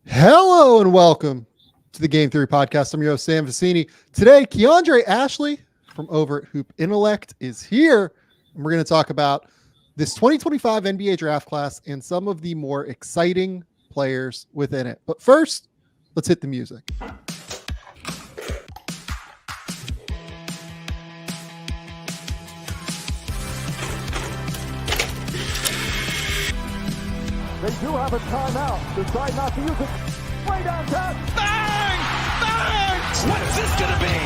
Hello and welcome to the Game Theory Podcast. I'm your host, Sam Vecenie. Today, Keandre Ashley from over at Hoop Intellect is here, and we're going to talk about this 2025 NBA draft class and some of the more exciting players within it. But first, let's hit the music. They do have a timeout. Decide not to use it. Way downtown. Bang! Bang! What's this gonna be?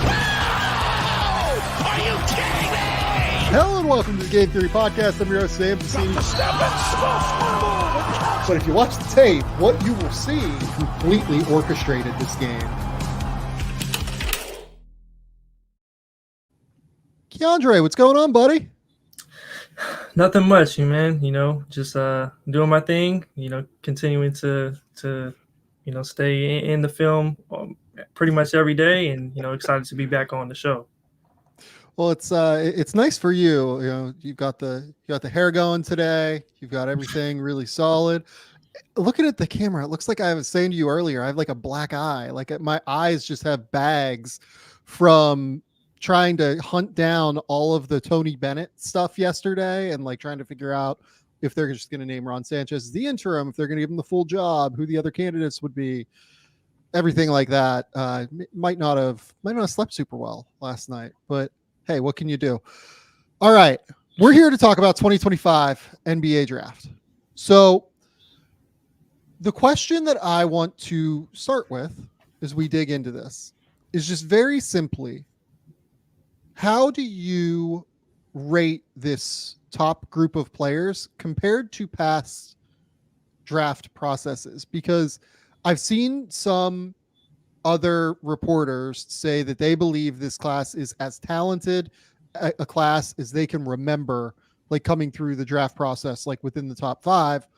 Wow! Are you kidding me? Hello and welcome to the Game Theory Podcast. I'm your host, Sam Vecenie. Step and But if you watch the tape, what you will see completely orchestrated this game. Keandre, what's going on, buddy? Nothing much, man. Just doing my thing. Continuing to stay in the film pretty much every day, and excited to be back on the show. Well, it's nice for you. You've got the hair going today. You've got everything really solid. Looking at the camera, it looks like I was saying to you earlier, I have like a black eye. Like my eyes just have bags from trying to hunt down all of the Tony Bennett stuff yesterday and like trying to figure out if they're just going to name Ron Sanchez as the interim, if they're going to give him the full job, who the other candidates would be, everything like that. Might not have slept super well last night, but hey, what can you do? All right. We're here to talk about 2025 NBA draft. So the question that I want to start with as we dig into this is just very simply, how do you rate this top group of players compared to past draft processes? Because I've seen some other reporters say that they believe this class is as talented a class as they can remember, like coming through the draft process, like within the top five.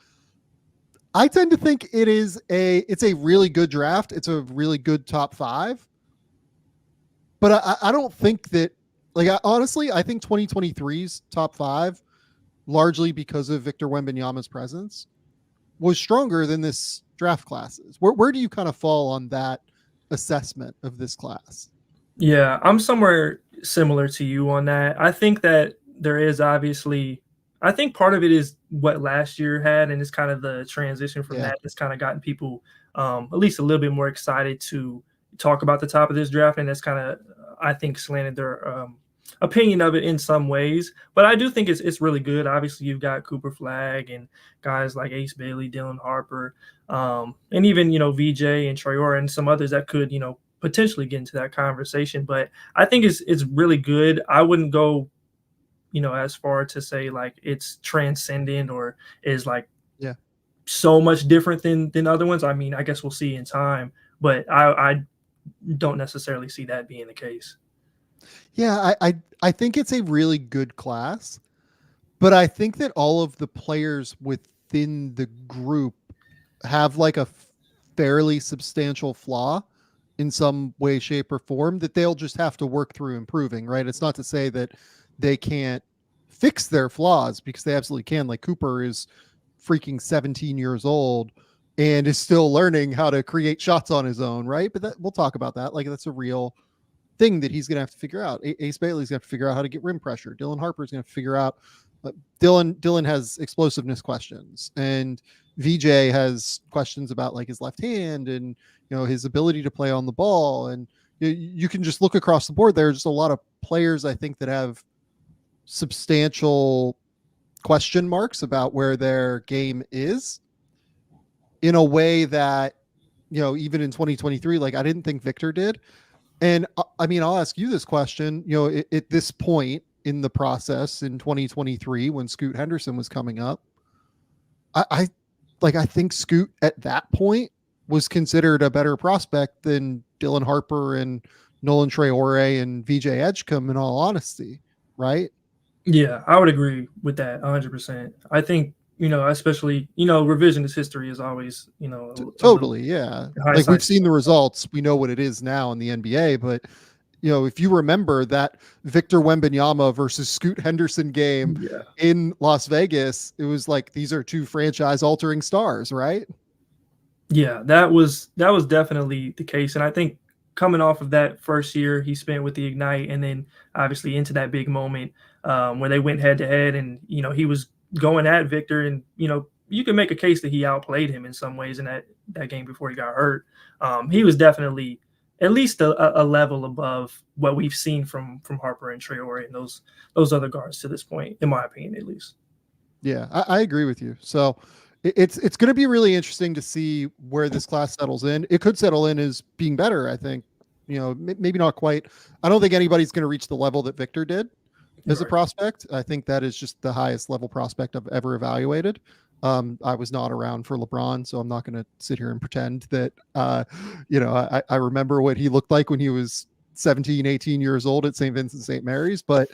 I tend to think it's a really good draft. It's a really good top five. But I don't think that, honestly, I think 2023's top five, largely because of Victor Wembanyama's presence, was stronger than this draft classes. Where do you kind of fall on that assessment of this class? Yeah, I'm somewhere similar to you on that. I think that there is obviously, I think part of it is what last year had, and it's kind of the transition from that that's kind of gotten people at least a little bit more excited to talk about the top of this draft, and that's kind of, I think, slanted their opinion of it in some ways. But I do think it's really good. Obviously, you've got Cooper Flagg and guys like Ace Bailey, Dylan Harper, and even, VJ and Traore and some others that could, potentially get into that conversation. But I think it's really good. I wouldn't go, as far to say like it's transcendent or is like so much different than other ones. I mean, I guess we'll see in time, but I don't necessarily see that being the case. Yeah, I think it's a really good class, but I think that all of the players within the group have like a fairly substantial flaw in some way, shape, or form that they'll just have to work through improving, right? It's not to say that they can't fix their flaws, because they absolutely can. Like Cooper is freaking 17 years old and is still learning how to create shots on his own, right? But we'll talk about that. Like that's a real thing that he's going to have to figure out. Ace Bailey's going to have to figure out how to get rim pressure. Dylan Harper's going to figure out. Dylan has explosiveness questions, and VJ has questions about like his left hand and his ability to play on the ball. And you can just look across the board. There's just a lot of players I think that have substantial question marks about where their game is, in a way that even in 2023, like I didn't think Victor did. And I mean, I'll ask you this question, at this point in the process in 2023, when Scoot Henderson was coming up, I think Scoot at that point was considered a better prospect than Dylan Harper and Nolan Traore and VJ Edgecombe, in all honesty, right? Yeah, I would agree with that 100%. I think, especially, revisionist history is always, totally. Yeah. Like we've seen the results. We know what it is now in the NBA, but if you remember that Victor Wembanyama versus Scoot Henderson game in Las Vegas, it was like, these are two franchise altering stars, right? Yeah, that was definitely the case, and I think coming off of that first year he spent with the Ignite, and then obviously into that big moment where they went head to head, and he was going at Victor, and you can make a case that he outplayed him in some ways in that game before he got hurt. He was definitely at least a level above what we've seen from Harper and Traore and those other guards to this point, in my opinion, at least. Yeah, I agree with you. So it's going to be really interesting to see where this class settles in. It could settle in as being better, I think. Maybe not quite. I don't think anybody's going to reach the level that Victor did as a Right. prospect. I think that is just the highest level prospect I've ever evaluated. I was not around for LeBron, so I'm not going to sit here and pretend that, I remember what he looked like when he was 17, 18 years old at St. Vincent St. Mary's, but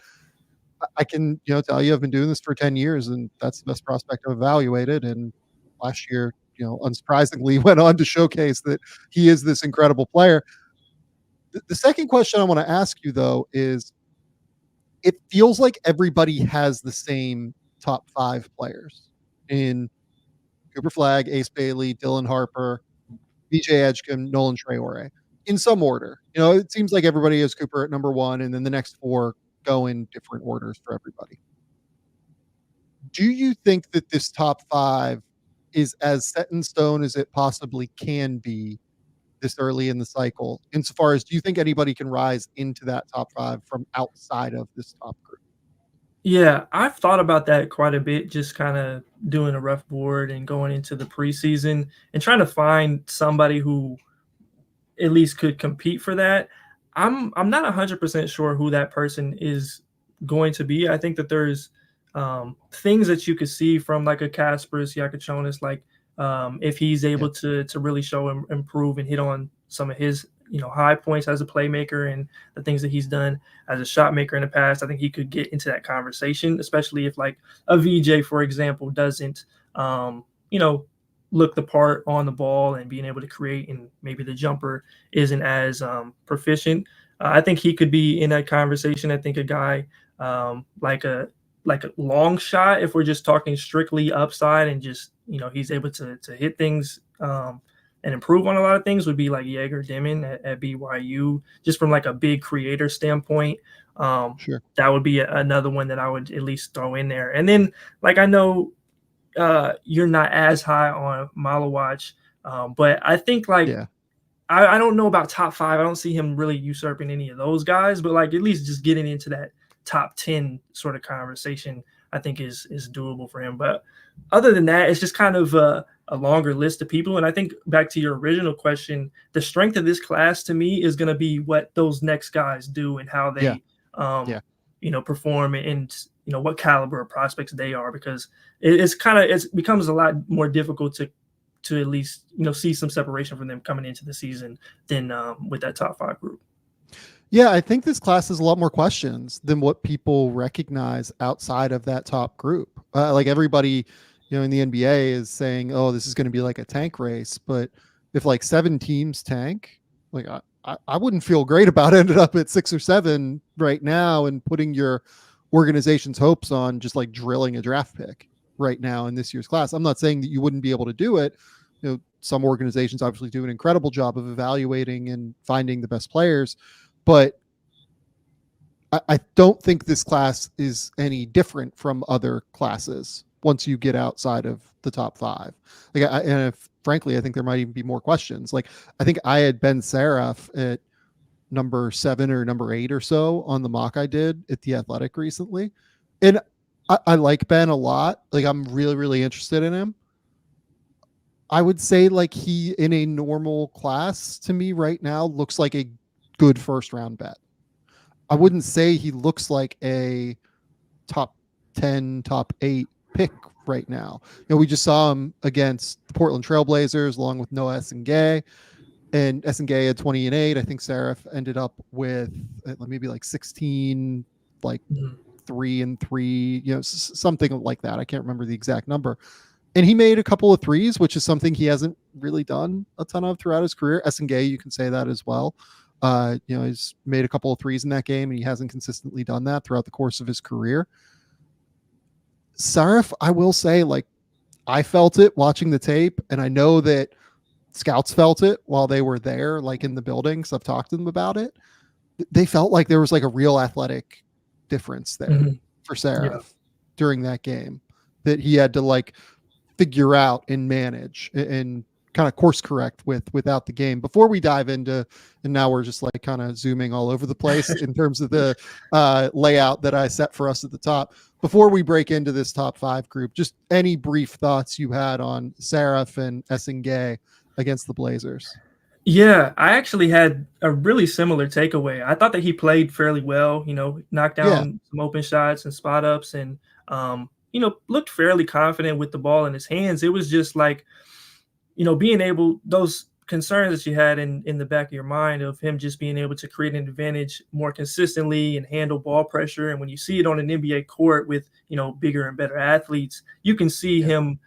I can, tell you I've been doing this for 10 years and that's the best prospect I've evaluated. And last year, unsurprisingly went on to showcase that he is this incredible player. The second question I want to ask you though is it feels like everybody has the same top 5 players in Cooper Flagg, Ace Bailey, Dylan Harper, BJ Edgecombe, Nolan Traore in some order. It seems like everybody has Cooper at number 1 and then the next 4 go in different orders for everybody. Do you think that this top 5 is as set in stone as it possibly can be this early in the cycle? Insofar as do you think anybody can rise into that top 5 from outside of this top group? Yeah, I've thought about that quite a bit, just kind of doing a rough board and going into the preseason and trying to find somebody who at least could compete for that. I'm not 100% sure who that person is going to be. I think that there's things that you could see from like a Kasparas, Jakucionis, like if he's Yeah, able to really show him improve and hit on some of his high points as a playmaker and the things that he's done as a shot maker in the past. I think he could get into that conversation, especially if like a VJ, for example, doesn't you know look the part on the ball and being able to create, and maybe the jumper isn't as proficient. I think he could be in that conversation. I think a guy like a long shot, if we're just talking strictly upside and just he's able to hit things and improve on a lot of things, would be like Jaeger Dimon at BYU, just from like a big creator standpoint. sure. That would be another one that I would at least throw in there. And then like I know you're not as high on Malawatch, but I think like Yeah. I don't know about top 5. I don't see him really usurping any of those guys, but like at least just getting into that top 10 sort of conversation, I think is doable for him. But other than that, it's just kind of a longer list of people. And I think back to your original question, the strength of this class to me is going to be what those next guys do and how Yeah. they, Yeah. perform, and what caliber of prospects they are, because it becomes a lot more difficult to at least see some separation from them coming into the season than with that top 5 group. Yeah, I think this class has a lot more questions than what people recognize outside of that top group. Like everybody, in the NBA is saying, "Oh, this is going to be like a tank race." But if like 7 teams tank, like I wouldn't feel great about ended up at 6 or 7 right now and putting your organization's hopes on just like drilling a draft pick right now in this year's class. I'm not saying that you wouldn't be able to do it. Some organizations obviously do an incredible job of evaluating and finding the best players, but I don't think this class is any different from other classes once you get outside of the top 5. Frankly, I think there might even be more questions. Like I think I had Ben Saraf at number 7 or number 8 or so on the mock I did at The Athletic recently. And I like Ben a lot. Like I'm really, really interested in him. I would say like he in a normal class to me right now looks like a good first round bet. I wouldn't say he looks like a top 10, top 8 pick right now. We just saw him against the Portland Trailblazers along with Noa Essengue, and Essengue had 20 and 8. I think Saraf ended up with maybe like 16, like 3 and 3, something like that. I can't remember the exact number. And he made a couple of threes, which is something he hasn't really done a ton of throughout his career. Essengue, you can say that as well. He's made a couple of threes in that game, and he hasn't consistently done that throughout the course of his career. Saraf, I will say, like, I felt it watching the tape, and I know that scouts felt it while they were there, like in the buildings. I've talked to them about it. They felt like there was like a real athletic difference there for Saraf during that game that he had to like figure out and manage and kind of course correct without the game. Before we dive into, and now we're just like kind of zooming all over the place in terms of the layout that I set for us at the top. Before we break into this top 5 group, just any brief thoughts you had on Saraf and Essengue against the Blazers. Yeah, I actually had a really similar takeaway. I thought that he played fairly well, knocked down some open shots and spot ups and, looked fairly confident with the ball in his hands. It was just like, being able, those concerns that you had in the back of your mind of him just being able to create an advantage more consistently and handle ball pressure. And when you see it on an NBA court with, bigger and better athletes, you can see him,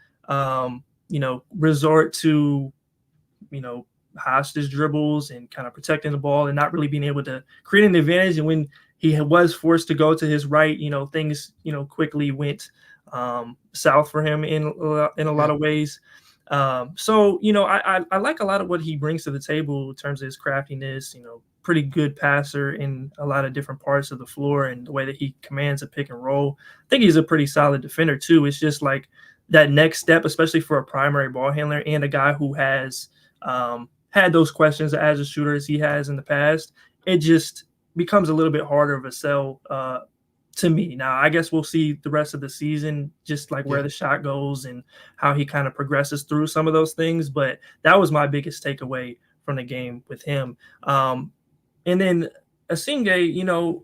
resort to, hostage dribbles and kind of protecting the ball and not really being able to create an advantage. And when he was forced to go to his right, things, quickly went south for him in a lot of ways. So, I like a lot of what he brings to the table in terms of his craftiness, pretty good passer in a lot of different parts of the floor and the way that he commands a pick and roll. I think he's a pretty solid defender too. It's just like that next step, especially for a primary ball handler and a guy who has had those questions as a shooter as he has in the past. It just becomes a little bit harder of a sell to me. Now, I guess we'll see the rest of the season, just like where the shot goes and how he kind of progresses through some of those things. But that was my biggest takeaway from the game with him. And then Essengue,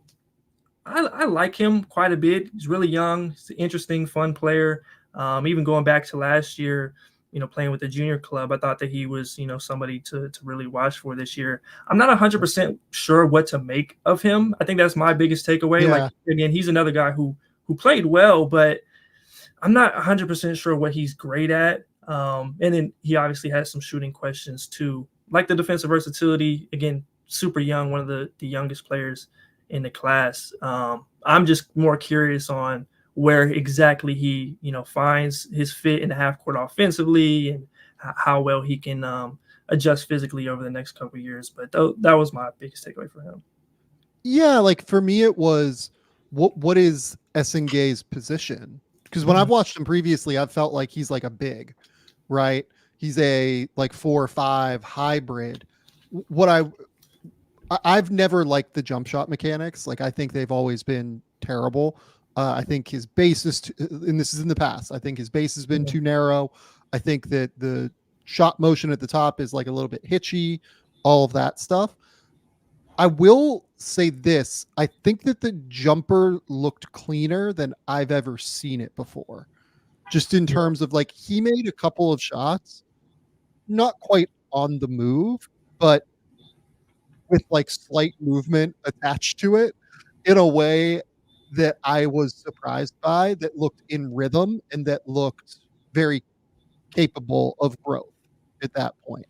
I like him quite a bit. He's really young. He's an interesting, fun player. Even going back to last year, playing with the junior club, I thought that he was, somebody to really watch for this year. I'm not 100% sure what to make of him. I think that's my biggest takeaway. Yeah. Like, again, he's another guy who played well, but I'm not 100% sure what he's great at. And then he obviously has some shooting questions too, like the defensive versatility. Again, super young, one of the youngest players in the class. I'm just more curious on where exactly he, finds his fit in the half court offensively and how well he can adjust physically over the next couple of years. But that was my biggest takeaway for him. Yeah, like for me, it was what is Essengue's position? Because when I've watched him previously, I've felt like he's like a big, right? He's a like 4 or 5 hybrid. I've never liked the jump shot mechanics. Like I think they've always been terrible. I think his base is, and this is in the past, I think his base has been too narrow. I think that the shot motion at the top is like a little bit hitchy, all of that stuff. I will say this. I think that the jumper looked cleaner than I've ever seen it before. Just in terms of like, he made a couple of shots, not quite on the move, but with like slight movement attached to it in a way that I was surprised by, that looked in rhythm and that looked very capable of growth at that point.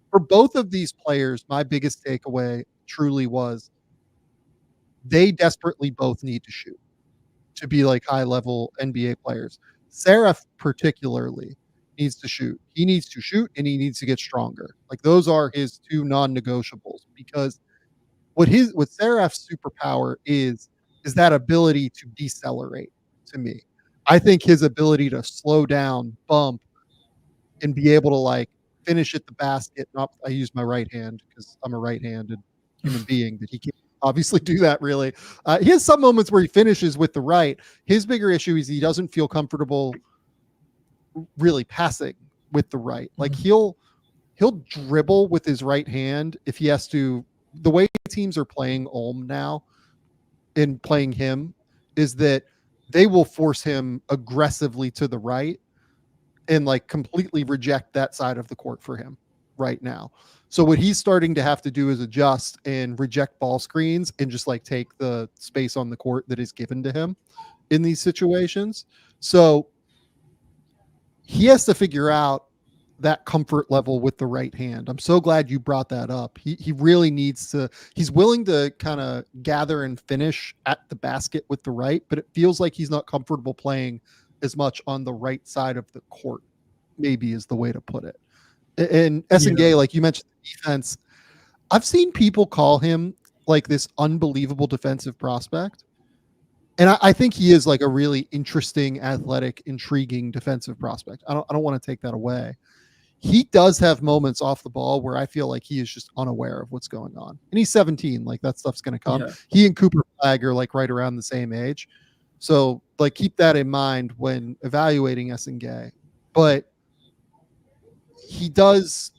For both of these players, my biggest takeaway truly was they desperately both need to shoot to be like high level NBA players. Saraf particularly needs to shoot. He needs to shoot and he needs to get stronger. Like those are his 2 non-negotiables, because what Saraf's superpower is that ability to decelerate to me. I think his ability to slow down, bump, and be able to like finish at the basket. I use my right hand because I'm a right-handed human being, but he can't obviously do that really. He has some moments where he finishes with the right. His bigger issue is he doesn't feel comfortable really passing with the right. Like he'll dribble with his right hand if he has to. The way teams are playing Ulm now, in playing him, is that they will force him aggressively to the right and like completely reject that side of the court for him right now. So what he's starting to have to do is adjust and reject ball screens and just like take the space on the court that is given to him in these situations. So he has to figure out that comfort level with the right hand. I'm so glad you brought that up. He really needs to, he's willing to kind of gather and finish at the basket with the right, but it feels like he's not comfortable playing as much on the right side of the court, maybe is the way to put it. And Essengue, like you mentioned, defense. I've seen people call him like this unbelievable defensive prospect. And I think he is like a really interesting, athletic, intriguing defensive prospect. I don't want to take that away. He does have moments off the ball where I feel like he is just unaware of what's going on. And he's 17, like that stuff's going to come. Yeah. He and Cooper Flagg are like right around the same age. So like keep that in mind when evaluating Essengue. But it does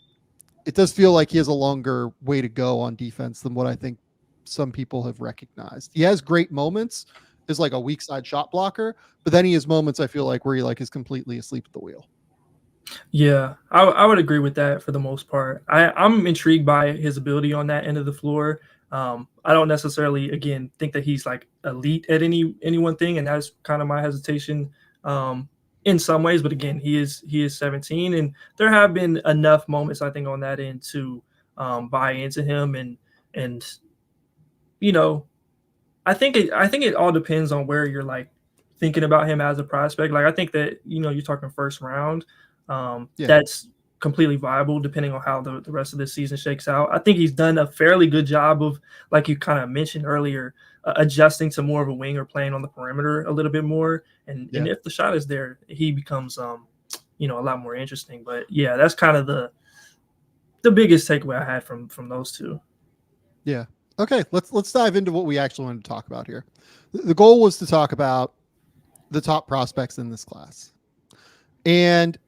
feel like he has a longer way to go on defense than what I think some people have recognized. He has great moments as like a weak side shot blocker, but then he has moments I feel like where he like is completely asleep at the wheel. Yeah, I would agree with that for the most part. I'm intrigued by his ability on that end of the floor. I don't necessarily, again, think that he's like elite at any one thing, and that's kind of my hesitation in some ways. But again, he is 17, and there have been enough moments I think on that end to buy into him, and you know, I think it all depends on where you're like thinking about him as a prospect. Like I think that you're talking first round. That's completely viable depending on how the rest of the season shakes out. I think he's done a fairly good job of, like you kind of mentioned earlier, adjusting to more of a wing or playing on the perimeter a little bit more. And if the shot is there, he becomes a lot more interesting. But yeah, that's kind of the biggest takeaway I had from those two. Yeah. Okay, let's dive into what we actually wanted to talk about here. The goal was to talk about the top prospects in this class. And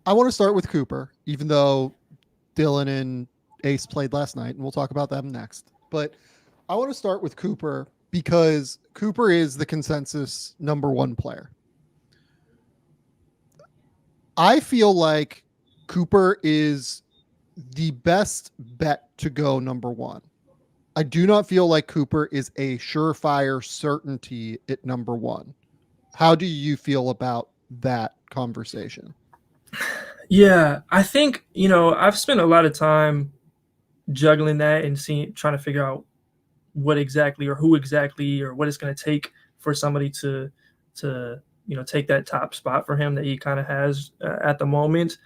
I want to start with Cooper, even though Dylan and Ace played last night, and we'll talk about them next. But I want to start with Cooper because Cooper is the consensus number one player. I feel like Cooper is the best bet to go number one. I do not feel like Cooper is a surefire certainty at number one. How do you feel about that conversation? Yeah, I think, I've spent a lot of time juggling that and trying to figure out what exactly or who exactly or what it's going to take for somebody to take that top spot for him that he kind of has at the moment.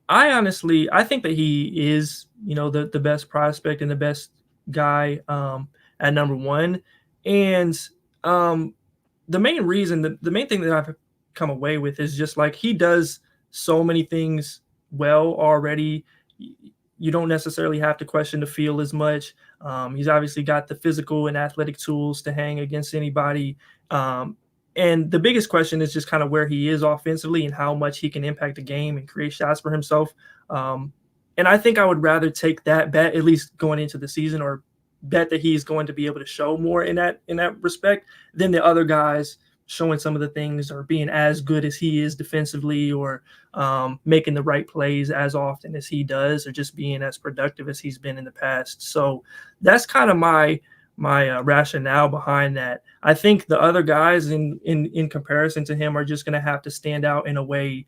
I think that he is, the best prospect and the best guy at number one. And the main reason, the main thing that I've come away with is just like he does so many things well already. You don't necessarily have to question the feel as much. He's obviously got the physical and athletic tools to hang against anybody. And the biggest question is just kind of where he is offensively and how much he can impact the game and create shots for himself. And I think I would rather take that bet, at least going into the season, or bet that he's going to be able to show more in that respect than the other guys showing some of the things or being as good as he is defensively or making the right plays as often as he does or just being as productive as he's been in the past. So that's kind of my rationale behind that. I think the other guys in comparison to him are just going to have to stand out in a way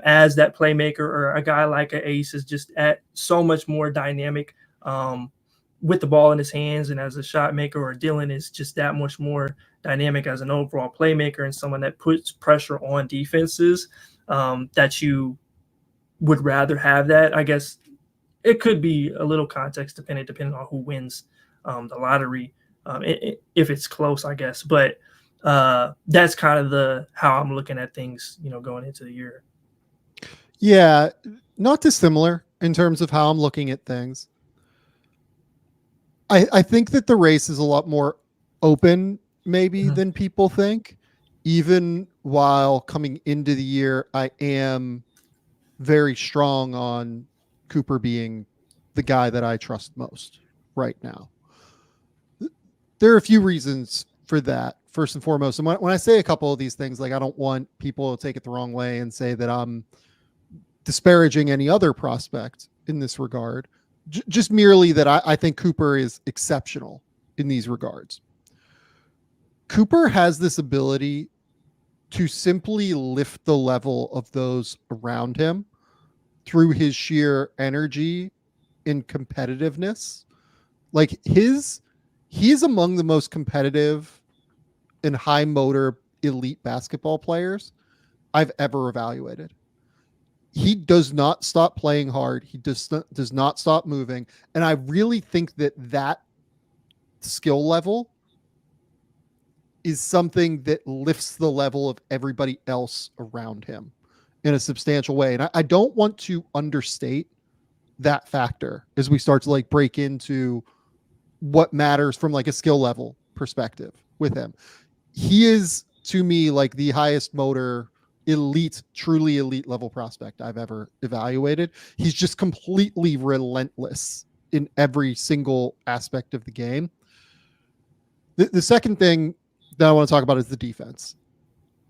as that playmaker, or a guy like an Ace is just at so much more dynamic with the ball in his hands, and as a shot maker, or Dylan is just that much more dynamic as an overall playmaker and someone that puts pressure on defenses, that you would rather have that. I guess it could be a little context depending on who wins the lottery, if it's close, I guess. But that's kind of how I'm looking at things, going into the year. Yeah, not dissimilar in terms of how I'm looking at things. I think that the race is a lot more open maybe than people think. Even while coming into the year, I am very strong on Cooper being the guy that I trust most right now. There are a few reasons for that, first and foremost. And when I say a couple of these things, like I don't want people to take it the wrong way and say that I'm disparaging any other prospect in this regard. Just merely that I think Cooper is exceptional in these regards. Cooper has this ability to simply lift the level of those around him through his sheer energy and competitiveness. Like he's among the most competitive and high motor elite basketball players I've ever evaluated. He does not stop playing hard. He does not stop moving. And I really think that skill level is something that lifts the level of everybody else around him in a substantial way. And I don't want to understate that factor as we start to like break into what matters from like a skill level perspective with him. He is, to me, like the highest motor, elite, truly elite level prospect I've ever evaluated. He's just completely relentless in every single aspect of the game. The second thing that I want to talk about is the defense.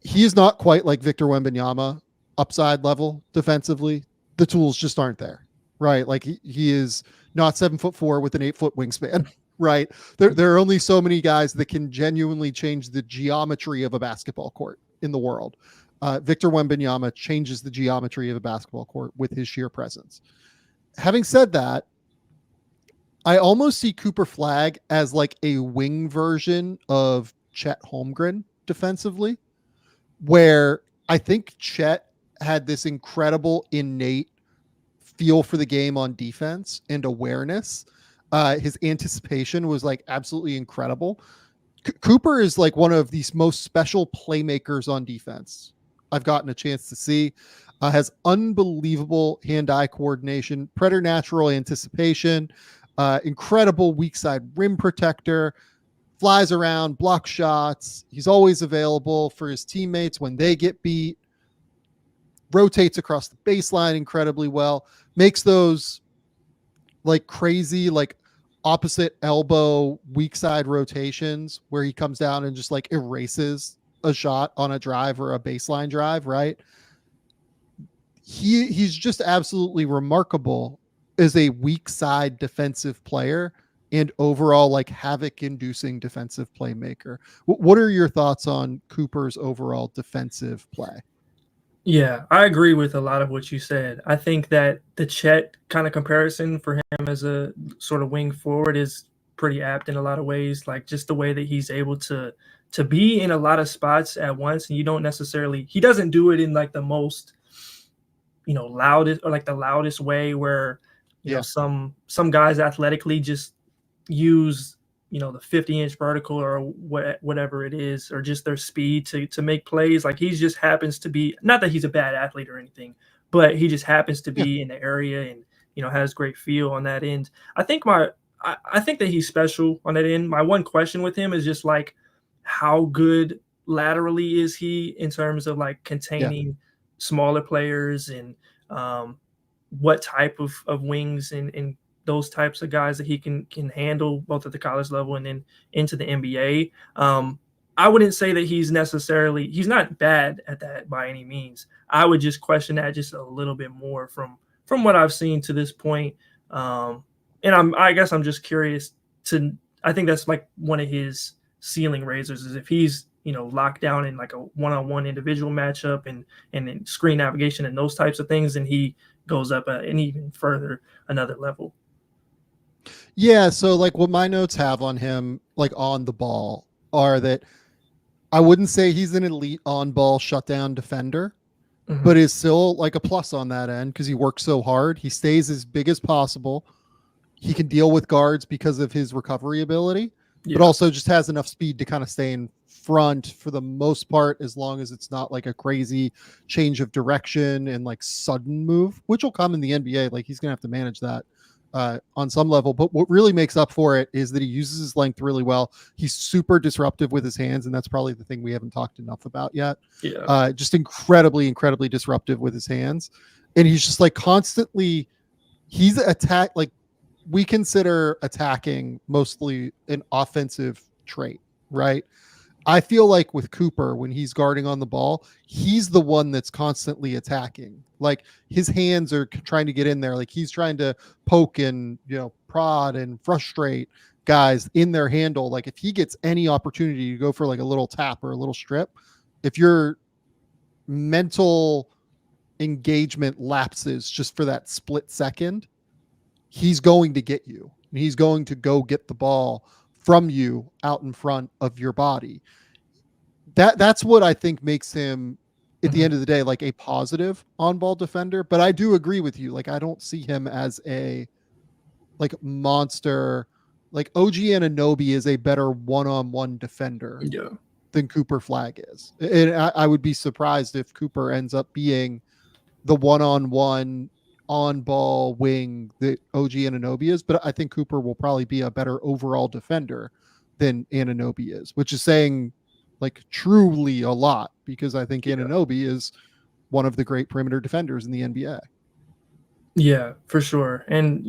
He is not quite like Victor Wembanyama upside level defensively. The tools just aren't there, right? Like he is not 7'4" with an 8-foot wingspan, right? There are only so many guys that can genuinely change the geometry of a basketball court in the world. Victor Wembanyama changes the geometry of a basketball court with his sheer presence. Having said that, I almost see Cooper Flagg as like a wing version of Chet Holmgren defensively, where I think Chet had this incredible innate feel for the game on defense and awareness. His anticipation was like absolutely incredible. Cooper is like one of these most special playmakers on defense I've gotten a chance to see. Has unbelievable hand-eye coordination, preternatural anticipation, incredible weak side rim protector, flies around, blocks shots. He's always available for his teammates when they get beat, rotates across the baseline incredibly well, makes those like crazy, like opposite elbow weak side rotations where he comes down and just like erases a shot on a drive or a baseline drive, right? He's just absolutely remarkable as a weak side defensive player and overall like havoc inducing defensive playmaker. What are your thoughts on Cooper's overall defensive play? Yeah, I agree with a lot of what you said. I think that the Chet kind of comparison for him as a sort of wing forward is pretty apt in a lot of ways. Like just the way that he's able to be in a lot of spots at once, and you don't necessarily, he doesn't do it in like the most, loudest or like the loudest way where, you know, some guys athletically just use, the 50-inch vertical or whatever it is, or just their speed to make plays. Like he just happens to be, not that he's a bad athlete or anything, but he just happens to be in the area and, has great feel on that end. I think that he's special on that end. My one question with him is just like, how good laterally is he in terms of like containing smaller players, and what type of wings and those types of guys that he can handle both at the college level and then into the NBA. I wouldn't say that he's not bad at that by any means. I would just question that just a little bit more from what I've seen to this point. And I guess I'm just curious I think that's like one of his ceiling raisers is if he's, locked down in like a one-on-one individual matchup and in screen navigation and those types of things, and he goes up an even further another level. Yeah, so like what my notes have on him, like on the ball, are that I wouldn't say he's an elite on-ball shutdown defender, but is still like a plus on that end because he works so hard. He stays as big as possible. He can deal with guards because of his recovery ability, but also just has enough speed to kind of stay in front for the most part, as long as it's not like a crazy change of direction and like sudden move, which will come in the NBA. Like he's going to have to manage that on some level, but what really makes up for it is that he uses his length really well. He's super disruptive with his hands, and that's probably the thing we haven't talked enough about yet. Just incredibly disruptive with his hands, and he's just like constantly, he's like we consider attacking mostly an offensive trait, right? I feel like with Cooper, when he's guarding on the ball, he's the one that's constantly attacking. Like his hands are trying to get in there. Like he's trying to poke and, prod and frustrate guys in their handle. Like if he gets any opportunity to go for like a little tap or a little strip, if your mental engagement lapses just for that split second, he's going to get you. He's going to go get the ball from you out in front of your body. That's what I think makes him at the end of the day, like a positive on-ball defender. But I do agree with you. Like, I don't see him as a like monster. Like OG Anunoby is a better one-on-one defender than Cooper Flagg is. And I would be surprised if Cooper ends up being the one-on-one on-ball wing that OG Anunoby is. But I think Cooper will probably be a better overall defender than Anunoby is, which is saying like truly a lot, because I think Anunoby is one of the great perimeter defenders in the NBA. Yeah, for sure. And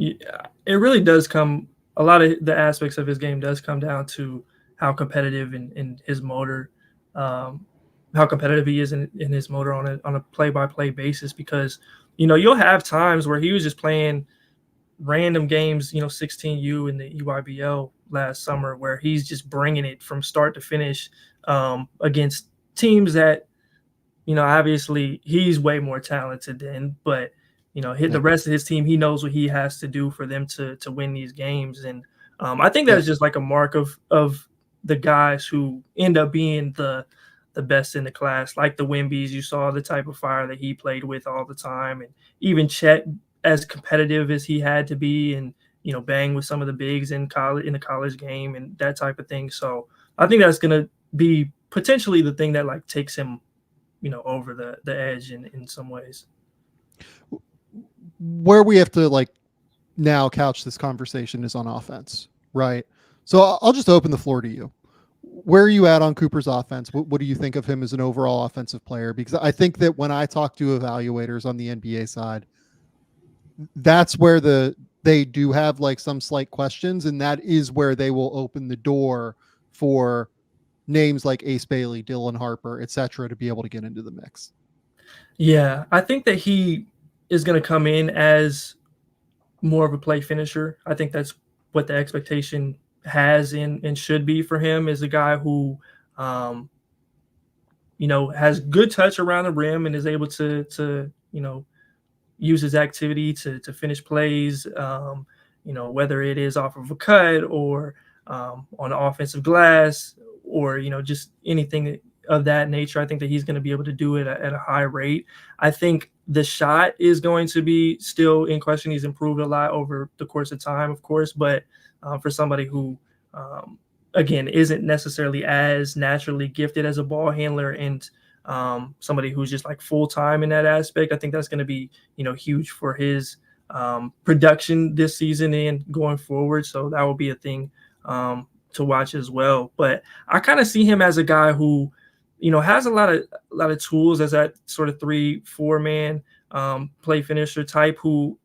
it really does come, a lot of the aspects of his game does come down to how competitive in his motor, how competitive he is in his motor on a play-by-play basis, because, you'll have times where he was just playing random games, 16U in the EYBL last summer, where he's just bringing it from start to finish against teams that, obviously he's way more talented than, but the rest of his team, he knows what he has to do for them to win these games. And I think that's just like a mark of the guys who end up being the best in the class, like the Wemby's. You saw the type of fire that he played with all the time, and even Chet, as competitive as he had to be, and bang with some of the bigs in the college game and that type of thing. So I think that's going to be potentially the thing that like takes him, over the edge in some ways. Where we have to like now couch this conversation is on offense, right? So I'll just open the floor to you. Where are you at on Cooper's offense? What do you think of him as an overall offensive player? Because I think that when I talk to evaluators on the NBA side, that's where they do have like some slight questions, and that is where they will open the door for names like Ace Bailey, Dylan Harper, etc., to be able to get into the mix. Yeah, I think that he is going to come in as more of a play finisher. I think that's what the expectation has and should be for him, is a guy who, has good touch around the rim and is able to use his activity to finish plays, whether it is off of a cut or on the offensive glass, or, just anything of that nature. I think that he's going to be able to do it at a high rate. I think the shot is going to be still in question. He's improved a lot over the course of time, of course, but for somebody who, again, isn't necessarily as naturally gifted as a ball handler, and somebody who's just like full-time in that aspect, I think that's going to be, huge for his production this season and going forward. So that will be a thing to watch as well. But I kind of see him as a guy who, has a lot of tools as that sort of 3-4 man play finisher type, who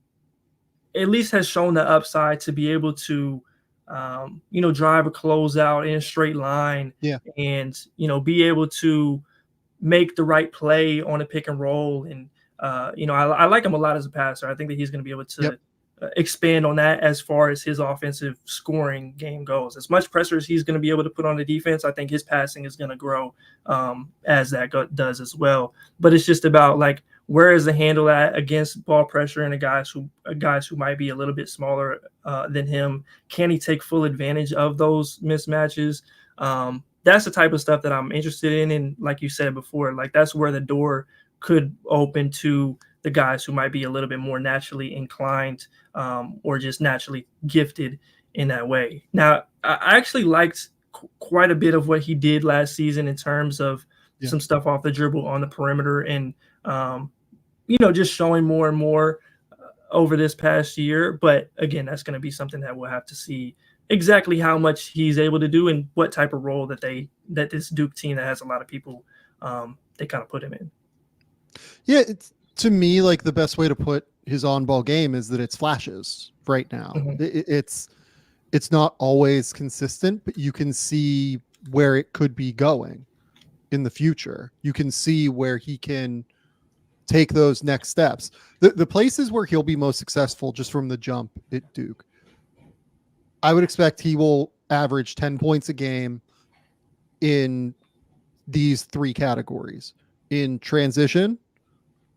at least has shown the upside to be able to, drive a closeout in a straight line, and, be able to make the right play on a pick and roll. And, I like him a lot as a passer. I think that he's going to be able to expand on that as far as his offensive scoring game goes. As much pressure as he's going to be able to put on the defense, I think his passing is going to grow as that does as well. But it's just about like, where is the handle at against ball pressure and guys who might be a little bit smaller than him? Can he take full advantage of those mismatches? That's the type of stuff that I'm interested in. And like you said before, like that's where the door could open to the guys who might be a little bit more naturally inclined or just naturally gifted in that way. Now, I actually liked quite a bit of what he did last season in terms of some stuff off the dribble on the perimeter, and, just showing more and more over this past year. But again, that's going to be something that we'll have to see exactly how much he's able to do and what type of role that this Duke team that has a lot of people, they kind of put him in. Yeah, it's, to me, like the best way to put his on-ball game is that it's flashes right now. Mm-hmm. It's not always consistent, but you can see where it could be going in the future. You can see where he can take those next steps. The places where he'll be most successful just from the jump at Duke, I would expect he will average 10 points a game in these three categories: in transition,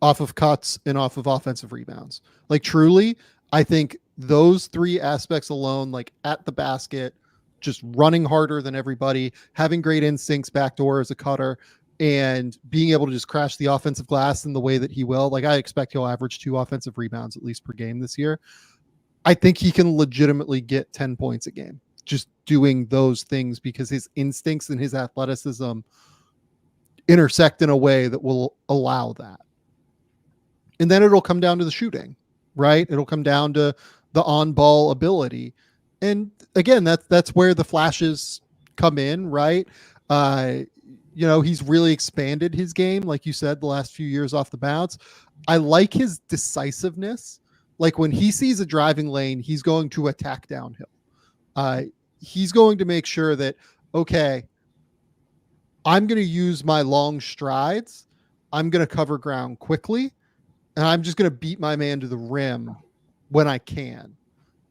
off of cuts, and off of offensive rebounds. Like truly, I think those three aspects alone, like at the basket, just running harder than everybody, having great instincts backdoor as a cutter, and being able to just crash the offensive glass in the way that he will. Like, I expect he'll average 2 offensive rebounds at least per game this year. I think he can legitimately get 10 points a game just doing those things, because his instincts and his athleticism intersect in a way that will allow that. And then it'll come down to the shooting, right? It'll come down to the on-ball ability. And again, that's where the flashes come in, right? He's really expanded his game, like you said, the last few years off the bounce. I like his decisiveness. Like, when he sees a driving lane, he's going to attack downhill. He's going to make sure that, okay, I'm going to use my long strides. I'm going to cover ground quickly, and I'm just going to beat my man to the rim when I can.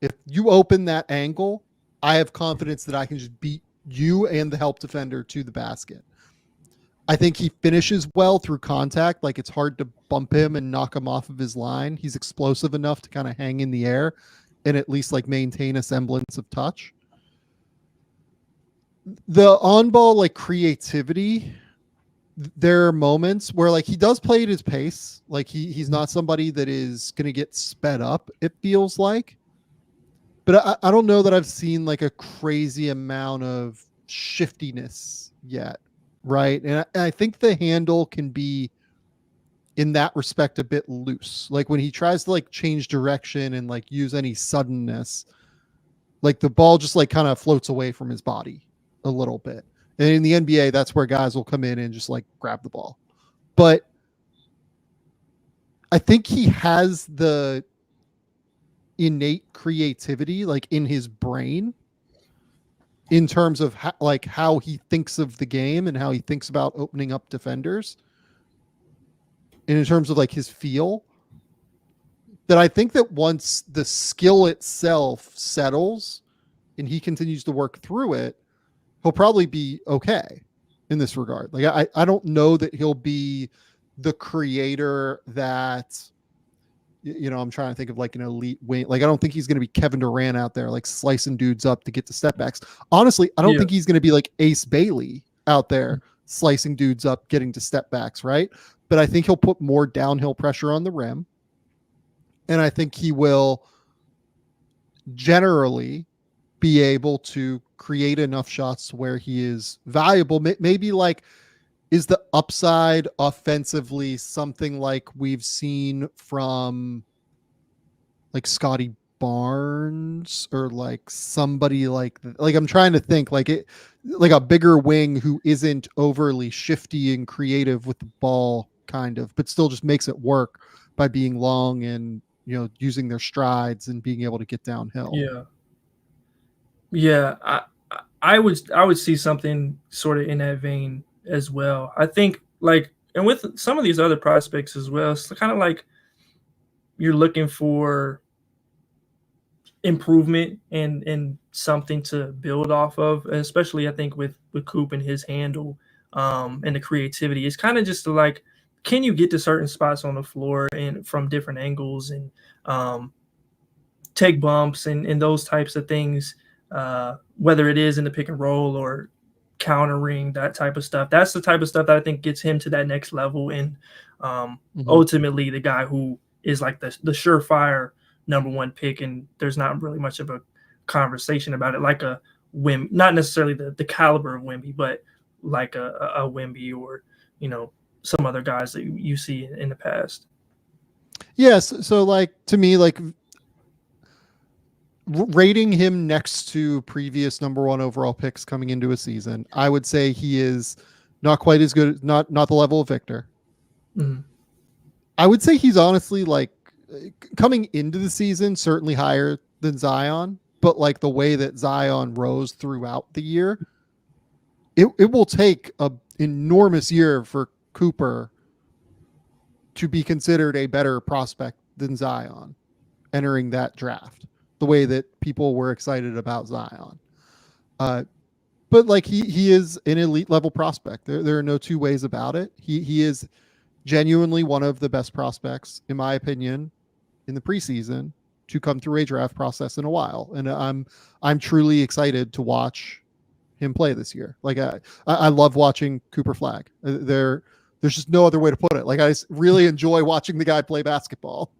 If you open that angle, I have confidence that I can just beat you and the help defender to the basket. I think he finishes well through contact. Like, it's hard to bump him and knock him off of his line. He's explosive enough to kind of hang in the air and at least like maintain a semblance of touch. The on-ball, like, creativity, there are moments where, like, he does play at his pace. Like, he's not somebody that is going to get sped up, it feels like. But I don't know that I've seen like a crazy amount of shiftiness yet, right? And I think the handle can be, in that respect, a bit loose. Like, when he tries to like change direction and like use any suddenness, like the ball just like kind of floats away from his body a little bit. And in the NBA, that's where guys will come in and just like grab the ball. But I think he has the innate creativity like in his brain in terms of how he thinks of the game and how he thinks about opening up defenders, and in terms of like his feel, that I think that once the skill itself settles and he continues to work through it, he'll probably be okay in this regard. Like, I don't know that he'll be the creator that, I'm trying to think of like an elite wing. Like, I don't think he's going to be Kevin Durant out there, like slicing dudes up to get to step backs. Honestly, I don't think he's going to be like Ace Bailey out there slicing dudes up, getting to step backs. Right. But I think he'll put more downhill pressure on the rim. And I think he will generally be able to create enough shots where he is valuable. Maybe like, is the upside offensively something like we've seen from like Scotty Barnes, or like somebody like I'm trying to think like a bigger wing who isn't overly shifty and creative with the ball, kind of, but still just makes it work by being long and, using their strides and being able to get downhill. Yeah. I would see something sort of in that vein as well. I think, like, and with some of these other prospects as well, it's kind of like you're looking for improvement and something to build off of, especially I think with Coop and his handle and the creativity. It's kind of just like, can you get to certain spots on the floor and from different angles and take bumps and those types of things, whether it is in the pick and roll or countering, that type of stuff. That's the type of stuff that I think gets him to that next level, and ultimately the guy who is like the surefire number one pick, and there's not really much of a conversation about it, like a Wim, not necessarily the caliber of Wemby, but like a Wemby or some other guys that you see in the past. Yes. So like, to me, like, rating him next to previous number one overall picks coming into a season, I would say he is not quite as good, not the level of Victor. Mm-hmm. I would say he's honestly, like, coming into the season, certainly higher than Zion, but like the way that Zion rose throughout the year, it will take an enormous year for Cooper to be considered a better prospect than Zion entering that draft, the way that people were excited about Zion. But like, he is an elite level prospect. There are no two ways about it. He is genuinely one of the best prospects, in my opinion, in the preseason to come through a draft process in a while. And I'm truly excited to watch him play this year. Like I love watching Cooper Flagg. There's just no other way to put it. Like I really enjoy watching the guy play basketball.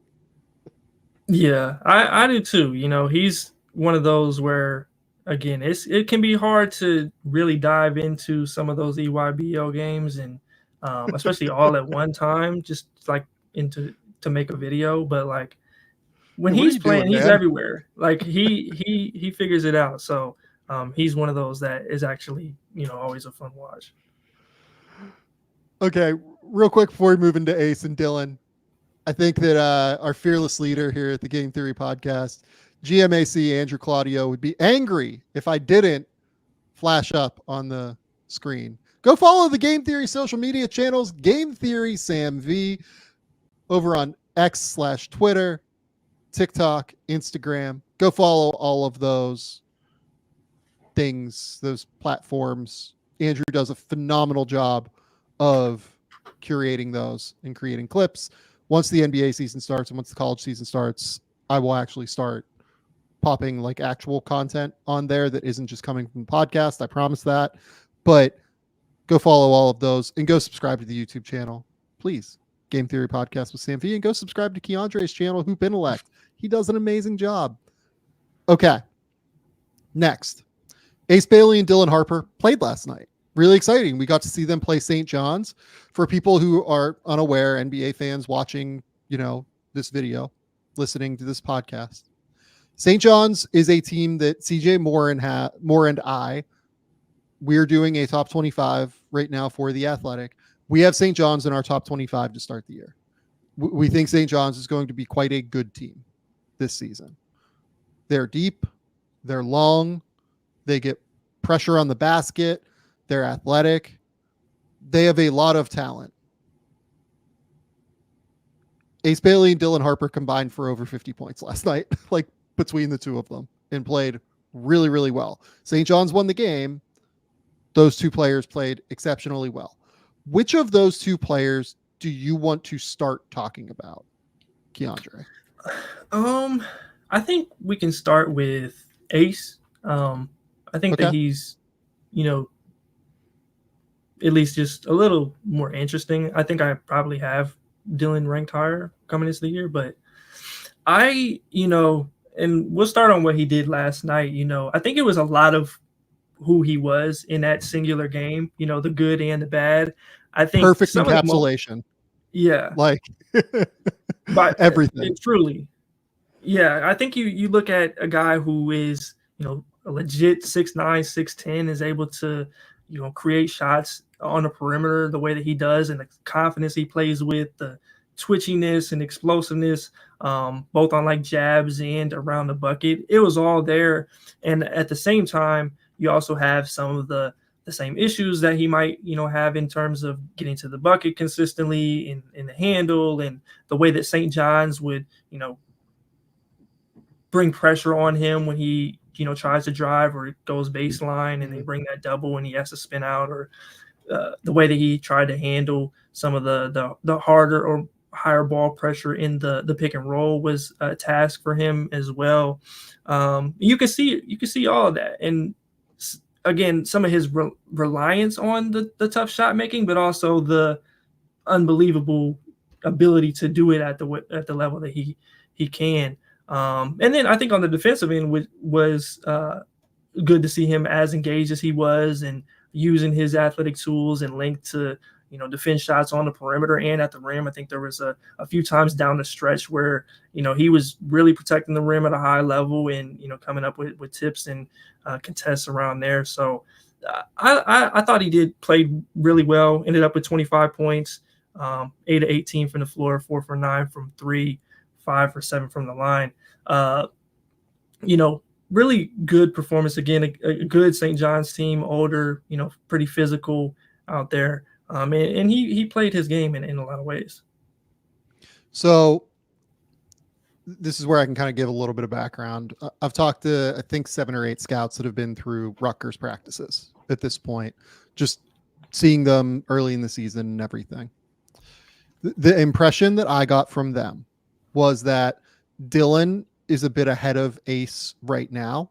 Yeah, I do too. He's one of those where, again, it can be hard to really dive into some of those EYBL games, and especially all at one time, just like to make a video. But like when he's playing, he's everywhere. Like he figures it out. So he's one of those that is actually always a fun watch. Okay, real quick before we move into Ace and Dylan, I think that our fearless leader here at the Game Theory podcast, GMAC Andrew Claudio, would be angry if I didn't flash up on the screen. Go follow the Game Theory social media channels, Game Theory Sam V, over on X/Twitter, TikTok, Instagram. Go follow all of those things, those platforms. Andrew does a phenomenal job of curating those and creating clips. Once the NBA season starts and once the college season starts, I will actually start popping like actual content on there that isn't just coming from the podcast. I promise that. But go follow all of those and go subscribe to the YouTube channel, please. Game Theory Podcast with Sam V, and go subscribe to Keandre's channel, Hoop Intellect. He does an amazing job. Okay. Next. Ace Bailey and Dylan Harper played last night. Really exciting. We got to see them play St. John's. For people who are unaware, NBA fans watching, this video, listening to this podcast, St. John's is a team that CJ Moore and I, we're doing a top 25 right now for the Athletic. We have St. John's in our top 25 to start the year. We think St. John's is going to be quite a good team this season. They're deep. They're long. They get pressure on the basket. They're athletic. They have a lot of talent. Ace Bailey and Dylan Harper combined for over 50 points last night, like between the two of them, and played really, really well. St. John's won the game. Those two players played exceptionally well. Which of those two players do you want to start talking about, Keandre? I think we can start with Ace. I think that he's, at least just a little more interesting. I think I probably have Dylan ranked higher coming into the year, but and we'll start on what he did last night. I think it was a lot of who he was in that singular game, the good and the bad. I think perfect encapsulation. Yeah. Like by everything. Truly. Yeah. I think you look at a guy who is, a legit 6'9", 6'10", is able to, create shots on the perimeter the way that he does, and the confidence he plays with, the twitchiness and explosiveness, both on like jabs and around the bucket. It was all there. And at the same time, you also have some of the same issues that he might, have in terms of getting to the bucket consistently in the handle, and the way that St. John's would, bring pressure on him when he, tries to drive or goes baseline and they bring that double and he has to spin out, or the way that he tried to handle some of the harder or higher ball pressure in the pick and roll was a task for him as well. You can see all of that. And again, some of his reliance on the tough shot making, but also the unbelievable ability to do it at the level that he can. And then I think on the defensive end was good to see him as engaged as he was, and using his athletic tools and length to, defend shots on the perimeter and at the rim. I think there was a few times down the stretch where, he was really protecting the rim at a high level and, coming up with tips and contests around there. So I thought he played really well, ended up with 25 points, 8 of 18 from the floor, 4 for 9 from 3, 5 for 7 from the line. Really good performance. Again, a good St. John's team, older, pretty physical out there. And he played his game in a lot of ways. So this is where I can kind of give a little bit of background. I've talked to, I think, 7 or 8 scouts that have been through Rutgers practices at this point, just seeing them early in the season and everything. The impression that I got from them was that Dylan is a bit ahead of Ace right now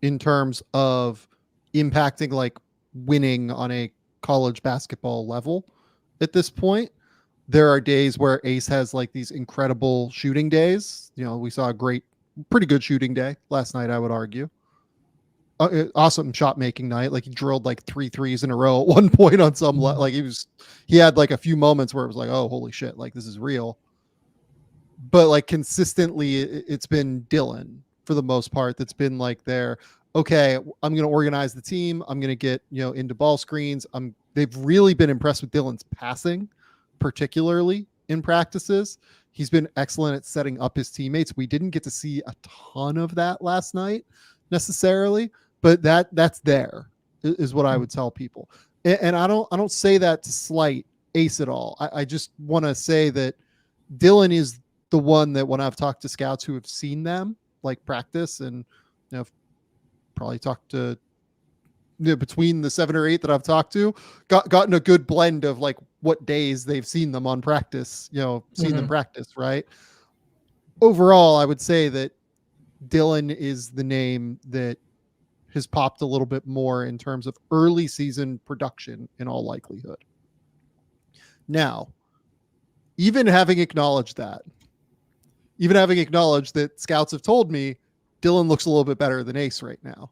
in terms of impacting like winning on a college basketball level at this point. There are days where Ace has like these incredible shooting days. You know, we saw a pretty good shooting day last night, I would argue. Awesome shot making night. Like he drilled like 3 threes in a row at one point on some like he had like a few moments where it was like, oh, holy shit, like this is real. But like consistently it's been Dylan for the most part that's been like there. Okay, I'm going to organize the team. I'm going to get, into ball screens. They've really been impressed with Dylan's passing, particularly in practices. He's been excellent at setting up his teammates. We didn't get to see a ton of that last night necessarily, but that's there is what I would tell people. And I don't say that to slight Ace at all. I just want to say that Dylan is the one that when I've talked to scouts who have seen them like practice and probably talked to between the 7 or 8 that I've talked to, gotten a good blend of like what days they've seen them on practice, seen them practice, right? Overall, I would say that Dylan is the name that has popped a little bit more in terms of early season production in all likelihood. Now, even having acknowledged that scouts have told me Dylan looks a little bit better than Ace right now.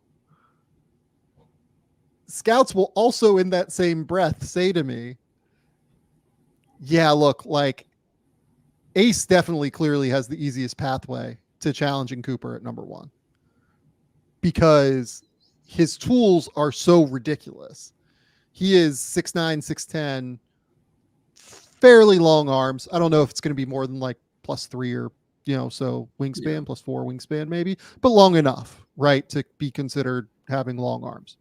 Scouts will also in that same breath say to me, yeah, look, like Ace definitely clearly has the easiest pathway to challenging Cooper at number 1 because his tools are so ridiculous. He is 6'9", 6'10", fairly long arms. I don't know if it's going to be more than like +3 or so wingspan, +4 wingspan maybe, but long enough, right, to be considered having long arms.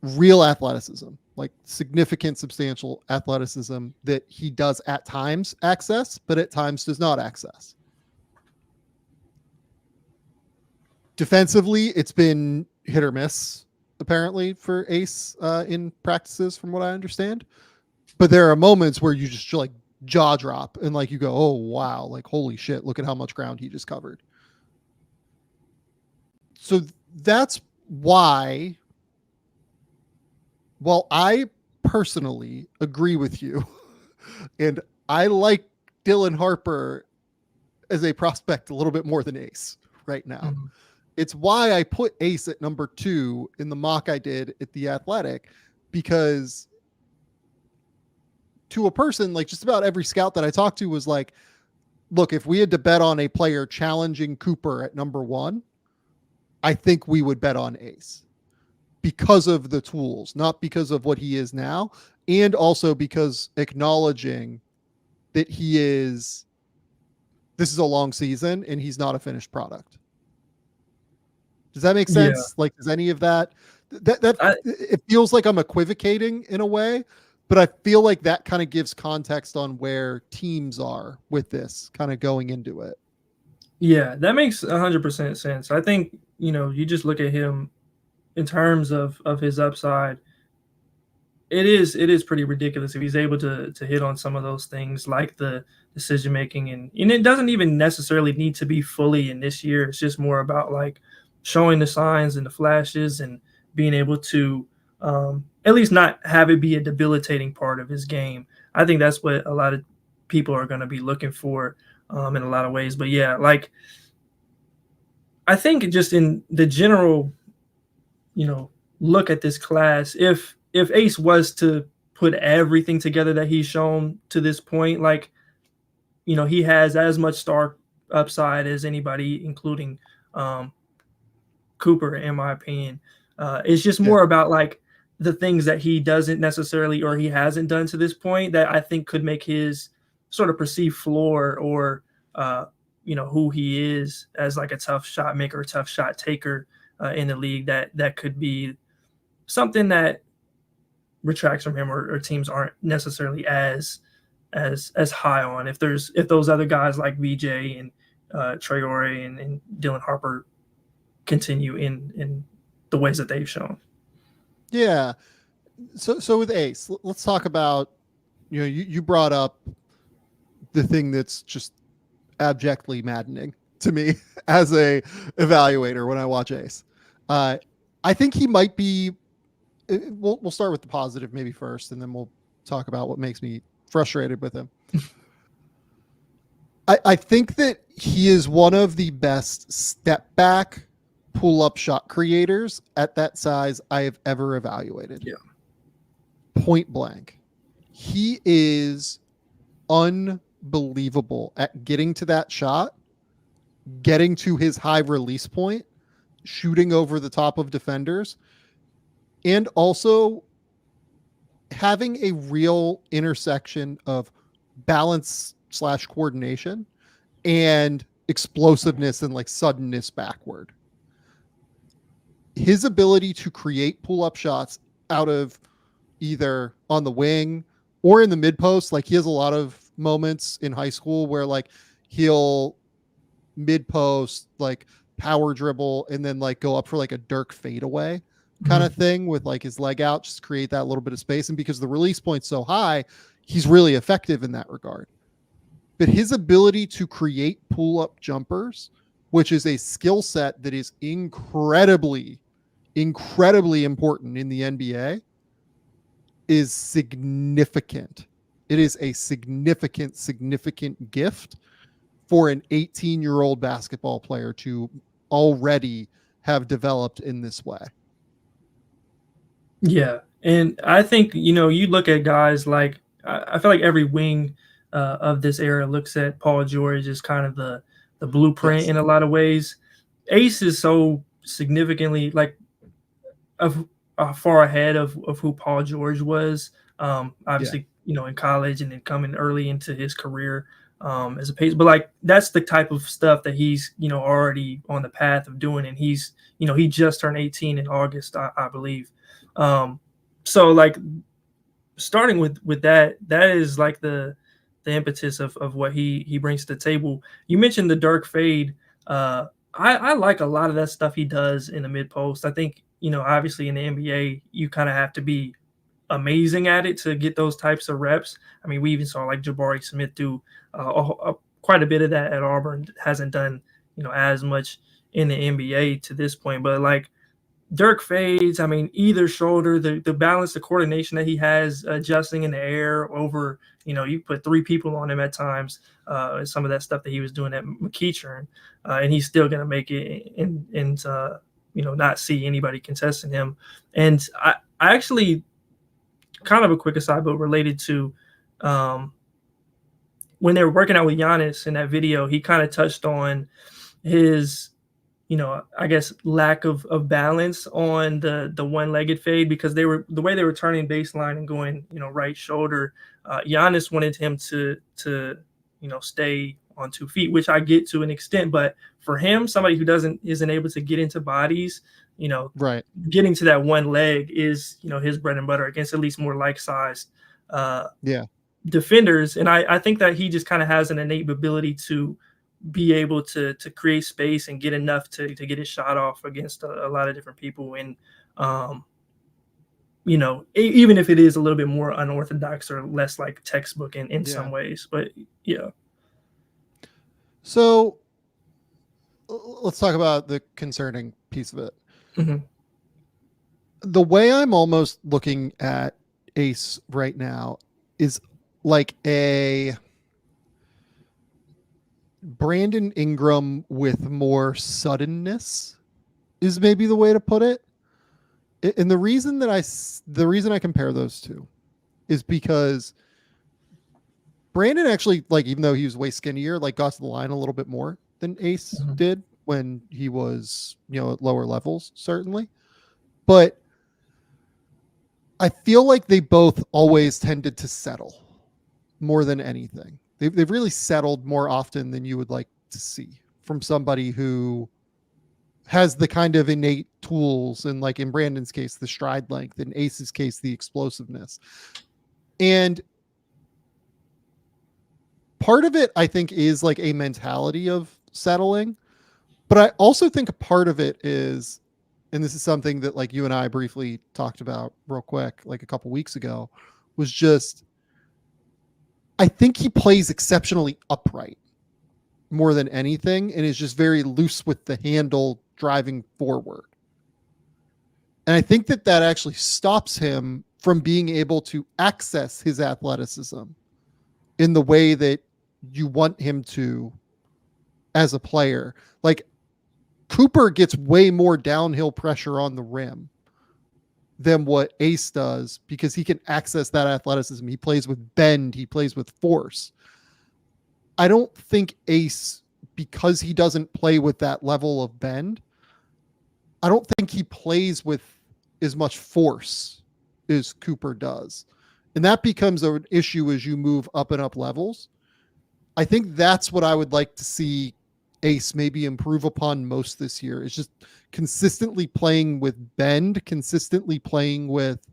Real athleticism, like significant, substantial athleticism that he does at times access, but at times does not access. Defensively, it's been hit or miss, apparently, for Ace in practices, from what I understand. But there are moments where you just like jaw drop and like you go, oh wow, like holy shit, look at how much ground he just covered. So that's why, while I personally agree with you and I like Dylan Harper as a prospect a little bit more than Ace right now, it's why I put Ace at number 2 in the mock I did at The Athletic, because to a person, like just about every scout that I talked to was like, look, if we had to bet on a player challenging Cooper at number 1, I think we would bet on Ace because of the tools, not because of what he is now. And also because acknowledging that this is a long season and he's not a finished product. Does that make sense? Yeah. Like, does any of that it feels like I'm equivocating in a way, but I feel like that kind of gives context on where teams are with this kind of going into it. Yeah, that makes 100% sense. I think, you just look at him in terms of his upside. It is pretty ridiculous if he's able to hit on some of those things like the decision making, and it doesn't even necessarily need to be fully in this year. It's just more about like showing the signs and the flashes and being able to at least not have it be a debilitating part of his game. I think that's what a lot of people are going to be looking for in a lot of ways. But yeah, like I think just in the general, look at this class, if Ace was to put everything together that he's shown to this point, like, he has as much star upside as anybody, including Cooper, in my opinion. It's just more about like the things that he doesn't necessarily, or he hasn't done to this point, that I think could make his sort of perceived floor or, who he is as like a tough shot maker, tough shot taker in the league, that could be something that retracts from him or teams aren't necessarily as high on. If those other guys like VJ and Traore and Dylan Harper continue in the ways that they've shown. Yeah. So with Ace, let's talk about, you brought up the thing that's just abjectly maddening to me as a evaluator when I watch Ace. I think he might be. We'll start with the positive maybe first, and then we'll talk about what makes me frustrated with him. I think that he is one of the best step back pull-up shot creators at that size I have ever evaluated. Yeah. Point blank. He is unbelievable at getting to that shot, getting to his high release point, shooting over the top of defenders, and also having a real intersection of balance / coordination and explosiveness and like suddenness backward. His ability to create pull-up shots out of either on the wing or in the mid post, like he has a lot of moments in high school where like he'll mid post, like power dribble, and then like go up for like a Dirk fadeaway kind of thing with like his leg out, just create that little bit of space. And because the release point's so high, he's really effective in that regard. But his ability to create pull-up jumpers, which is a skill set that is incredibly important in the NBA, is significant. It is a significant gift for an 18-year-old basketball player to already have developed in this way. Yeah. And I think, you look at guys like, I feel like every wing of this era looks at Paul George as kind of the blueprint in a lot of ways. Ace is so significantly like far ahead of who Paul George was. Obviously, in college and then coming early into his career as a pace. But like that's the type of stuff that he's, already on the path of doing. And he's, he just turned 18 in August, I believe. So like starting with that is like the impetus of what he brings to the table. You mentioned the Dirk fade. I like a lot of that stuff he does in the mid post. I think, obviously in the NBA, you kind of have to be amazing at it to get those types of reps. I mean, we even saw like Jabari Smith do quite a bit of that at Auburn. Hasn't done, as much in the NBA to this point, but like Dirk fades. I mean, either shoulder, the balance, the coordination that he has adjusting in the air over, you put 3 people on him at times, some of that stuff that he was doing at McEachern, and he's still going to make it and not see anybody contesting him. And I actually, kind of a quick aside, but related to when they were working out with Giannis in that video, he kind of touched on his, I guess lack of balance on the one-legged fade, because the way they were turning baseline and going, right shoulder. Giannis wanted him to stay on 2 feet, which I get to an extent, but for him, somebody who isn't able to get into bodies, right, getting to that one leg is, his bread and butter against at least more like-sized defenders. And I think that he just kind of has an innate ability to be able to create space and get enough to get his shot off against a lot of different people. And, even if it is a little bit more unorthodox or less like textbook in some ways, but yeah. So let's talk about the concerning piece of it. Mm-hmm. The way I'm almost looking at Ace right now is like a Brandon Ingram with more suddenness is maybe the way to put it. And the reason I compare those two is because Brandon actually, like, even though he was way skinnier, like got to the line a little bit more than Ace did when he was, at lower levels, certainly. But I feel like they both always tended to settle more than anything. They've really settled more often than you would like to see from somebody who has the kind of innate tools, and like in Brandon's case, the stride length, in Ace's case, the explosiveness. And part of it, I think, is like a mentality of settling. But I also think a part of it is, and this is something that like you and I briefly talked about real quick, like a couple weeks ago, was just, I think he plays exceptionally upright more than anything, and is just very loose with the handle driving forward. And I think that actually stops him from being able to access his athleticism in the way that you want him to as a player. Like, Cooper gets way more downhill pressure on the rim than what Ace does because he can access that athleticism. He plays with bend. He plays with force. I don't think Ace, because he doesn't play with that level of bend, I don't think he plays with as much force as Cooper does. And that becomes an issue as you move up and up levels. I think that's what I would like to see Ace maybe improve upon most this year, is just consistently playing with bend, consistently playing with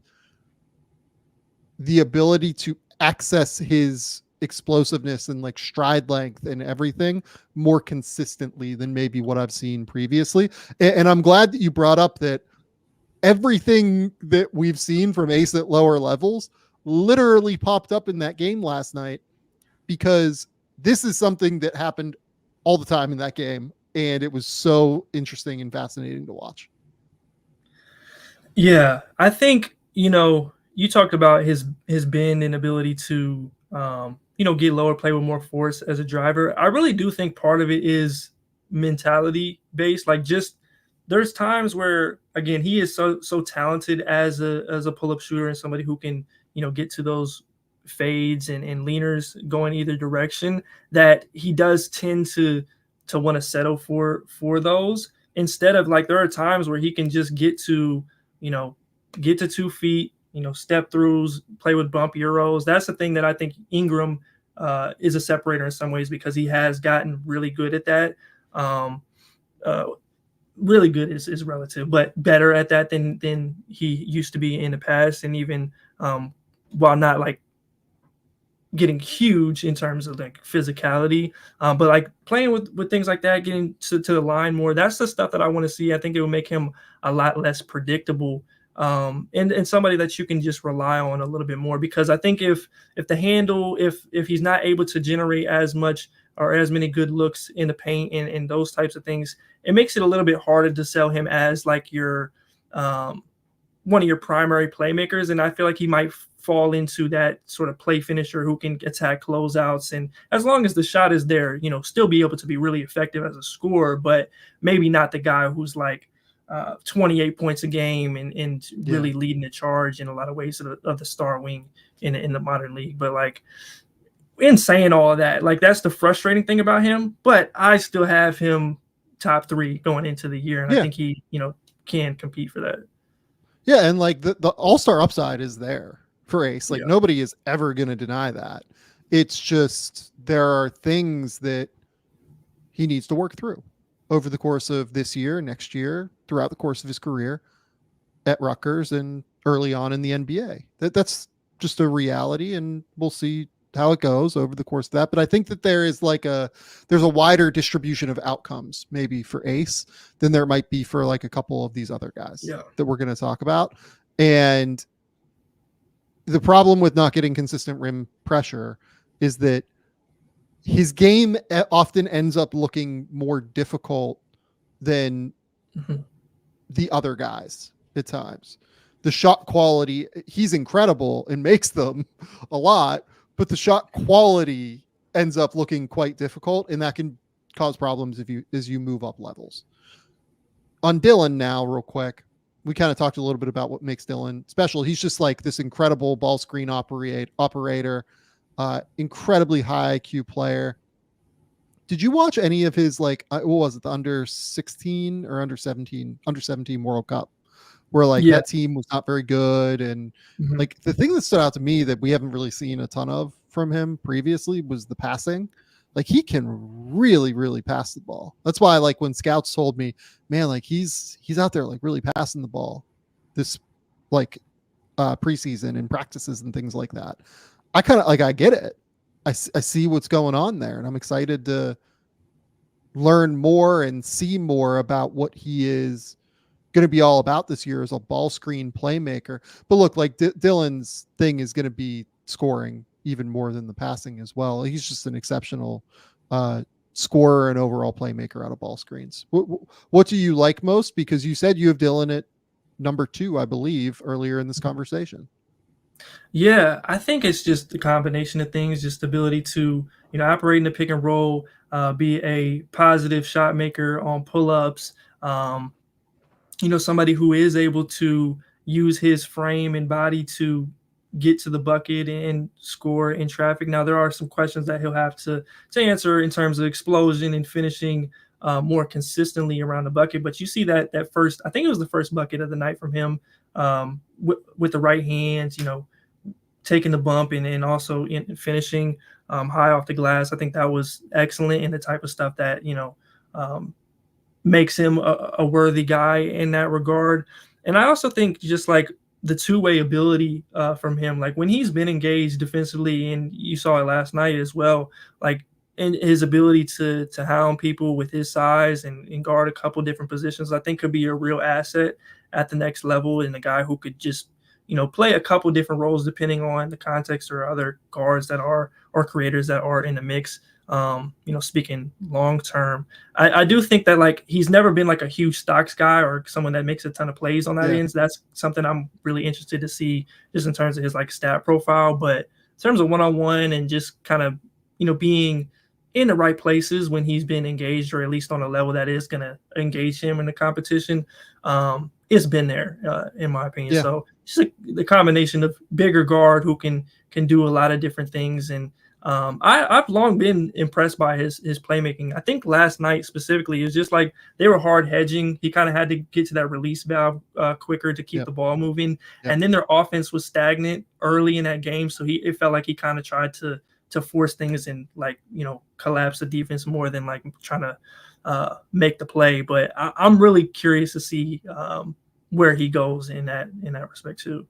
the ability to access his explosiveness and like stride length and everything more consistently than maybe what I've seen previously. And I'm glad that you brought up that everything that we've seen from Ace at lower levels literally popped up in that game last night, because this is something that happened all the time in that game. And it was so interesting and fascinating to watch. Yeah, I think, you talked about his bend and ability to, get lower, play with more force as a driver. I really do think part of it is mentality based. Like, just there's times where, again, he is so talented as a pull-up shooter and somebody who can, get to those fades and leaners going either direction, that he does tend to want to settle for those, instead of, like, there are times where he can just get to 2 feet, step throughs, play with bump euros. That's the thing that I think Ingram is a separator in some ways, because he has gotten really good at that. Really good is relative, but better at that than he used to be in the past. And even while not like getting huge in terms of like physicality, but like playing with things like that, getting to the line more, that's the stuff that I want to see. I think it will make him a lot less predictable, and somebody that you can just rely on a little bit more, because I think if the handle, if he's not able to generate as much or as many good looks in the paint and those types of things, it makes it a little bit harder to sell him as like your one of your primary playmakers. And I feel like he might fall into that sort of play finisher who can attack closeouts, and as long as the shot is there, still be able to be really effective as a scorer, but maybe not the guy who's like 28 points a game and really leading the charge in a lot of ways of the star wing in the modern league. But like, in saying all of that, like, that's the frustrating thing about him, but I still have him top 3 going into the year, and I think he can compete for that. Yeah, and like the all-star upside is there for Ace. Like, nobody is ever going to deny that. It's just there are things that he needs to work through over the course of this year, next year, throughout the course of his career at Rutgers and early on in the NBA. That's just a reality, and we'll see how it goes over the course of that. But I think that there's a wider distribution of outcomes maybe for Ace than there might be for like a couple of these other guys that we're going to talk about. And the problem with not getting consistent rim pressure is that his game often ends up looking more difficult than the other guys at times. The shot quality, he's incredible and makes them a lot, but the shot quality ends up looking quite difficult, and that can cause problems as you move up levels. On Dylan now, real quick, we kind of talked a little bit about what makes Dylan special. He's just like this incredible ball screen operator, incredibly high IQ player. Did you watch any of his, like, what was it, the under 16 or under 17 World Cup, where like that team was not very good? And like the thing that stood out to me that we haven't really seen a ton of from him previously was the passing. Like, he can really, really pass the ball. That's why, like, when scouts told me, man, like he's out there like really passing the ball this like preseason and practices and things like that, I kind of like, I get it. I see what's going on there, and I'm excited to learn more and see more about what he is going to be all about this year as a ball screen playmaker. But look, like Dylan's thing is going to be scoring even more than the passing as well. He's just an exceptional scorer and overall playmaker out of ball screens. What do you like most? Because you said you have Dylan at number 2, I believe, earlier in this conversation. Yeah, I think it's just the combination of things, just the ability to, operate in the pick and roll, be a positive shot maker on pull-ups, somebody who is able to use his frame and body to get to the bucket and score in traffic. Now, there are some questions that he'll have to answer in terms of explosion and finishing more consistently around the bucket. But you see that first, I think it was the first bucket of the night from him, with the right hands, taking the bump and also in finishing high off the glass. I think that was excellent, and the type of stuff that, makes him a worthy guy in that regard. And I also think just like the two-way ability from him, like when he's been engaged defensively, and you saw it last night as well, like, and his ability to hound people with his size and guard a couple different positions, I think could be a real asset at the next level, and a guy who could just, play a couple different roles depending on the context or other guards that are, or creators that are in the mix. Speaking long term, I do think that, like, he's never been like a huge stocks guy or someone that makes a ton of plays on that end. So that's something I'm really interested to see just in terms of his like stat profile. But in terms of one-on-one and just kind of, being in the right places when he's been engaged, or at least on a level that is going to engage him in the competition, it's been there, in my opinion. Yeah. So just like the combination of bigger guard who can do a lot of different things. And I've long been impressed by his playmaking. I think last night specifically, it was just like they were hard hedging. He kind of had to get to that release valve quicker to keep the ball moving. And then their offense was stagnant early in that game. So it felt like he kind of tried to force things and, like, collapse the defense more than like trying to make the play. But I'm really curious to see where he goes in that respect too.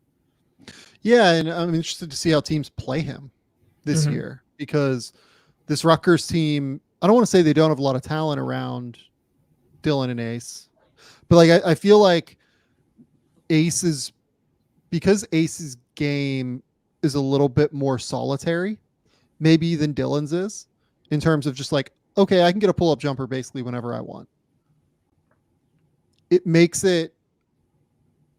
Yeah, and I'm interested to see how teams play him this year, because this Rutgers team, I don't want to say they don't have a lot of talent around Dylan and Ace, but like I feel like Ace's game is a little bit more solitary maybe than Dylan's is, in terms of just like, okay, I can get a pull-up jumper basically whenever I want. It makes it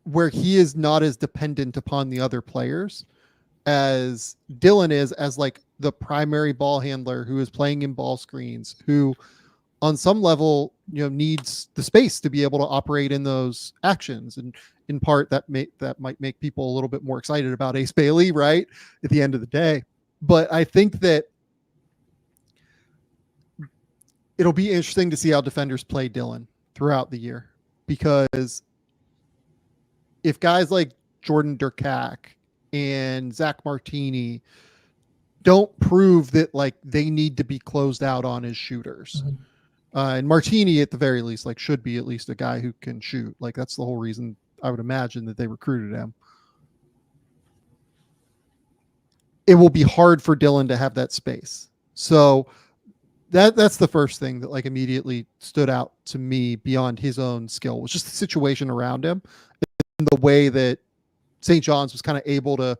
where he is not as dependent upon the other players as Dylan is, as like the primary ball handler who is playing in ball screens, who on some level, needs the space to be able to operate in those actions. And in part that might make people a little bit more excited about Ace Bailey, right, at the end of the day. But I think that it'll be interesting to see how defenders play Dylan throughout the year, because if guys like Jordan Durkak and Zach Martini don't prove that like they need to be closed out on his shooters, and Martini at the very least like should be at least a guy who can shoot. Like that's the whole reason I would imagine that they recruited him. It will be hard for Dylan to have that space. So that's the first thing that like immediately stood out to me beyond his own skill, was just the situation around him and the way that St. John's was kind of able to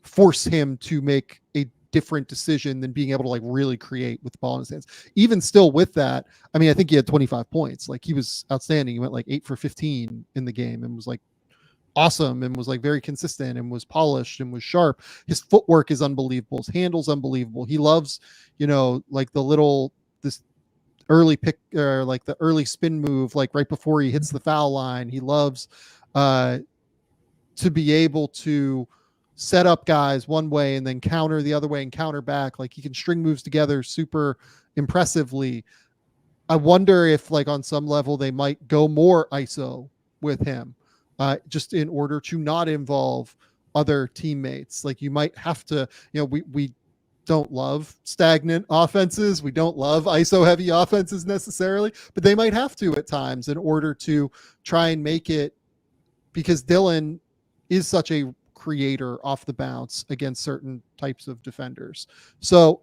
force him to make a different decision than being able to like really create with the ball in his hands. Even still with that, I mean, I think he had 25 points. Like he was outstanding. He went like 8 for 15 in the game and was like awesome and was like very consistent and was polished and was sharp. His footwork is unbelievable. His handle's unbelievable. He loves, like this early pick, or like the early spin move, like right before he hits the foul line. He loves to be able to set up guys one way and then counter the other way and counter back. Like he can string moves together super impressively. I wonder if like on some level they might go more ISO with him, just in order to not involve other teammates. Like you might have to, we don't love stagnant offenses. We don't love ISO heavy offenses necessarily, but they might have to at times in order to try and make it, because Dylan is such a creator off the bounce against certain types of defenders. So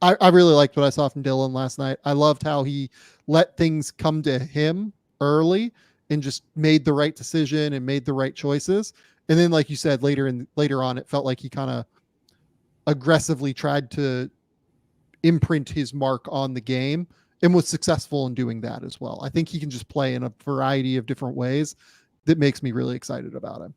I really liked what I saw from Dylan last night. I loved how he let things come to him early and just made the right decision and made the right choices. And then, like you said, later on, it felt like he kind of aggressively tried to imprint his mark on the game and was successful in doing that as well. I think he can just play in a variety of different ways. that makes me really excited about him.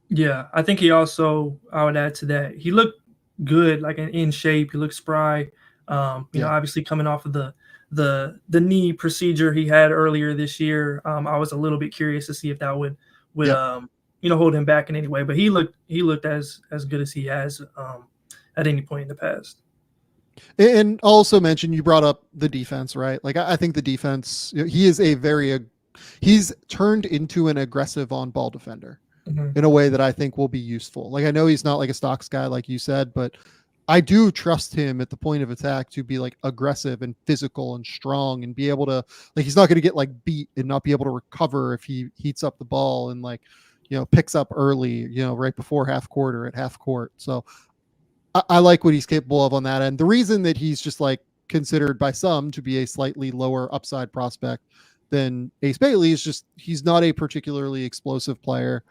Yeah, I think he also, I would add to that, he looked good, like in shape. He looked spry. Obviously coming off of the knee procedure he had earlier this year. I was a little bit curious to see if that would hold him back in any way. But he looked as good as he has at any point in the past. And also mention, you brought up the defense, right? Like I think the defense, he is he's turned into an aggressive on ball defender. In a way that I think will be useful. Like, I know he's not like a stocks guy, like you said, but I do trust him at the point of attack to be like aggressive and physical and strong and be able to, like, he's not going to get like beat and not be able to recover if he heats up the ball and like, picks up early, right before half court or at half court. So I like what he's capable of on that end. The reason that he's just like considered by some to be a slightly lower upside prospect than Ace Bailey is just, he's not a particularly explosive player.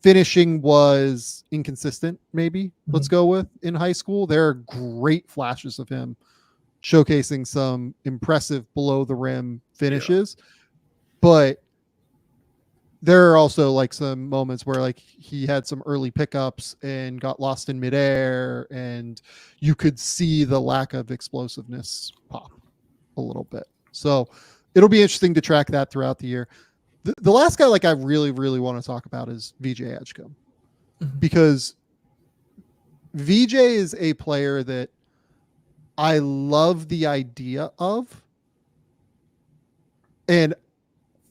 Finishing was inconsistent, maybe, let's go with, in high school. There are great flashes of him showcasing some impressive below the rim finishes, but there are also like some moments where like he had some early pickups and got lost in midair, and you could see the lack of explosiveness pop a little bit. So it'll be interesting to track that throughout the year. The last guy, like, I really, really want to talk about is VJ Edgecombe, because VJ is a player that I love the idea of. And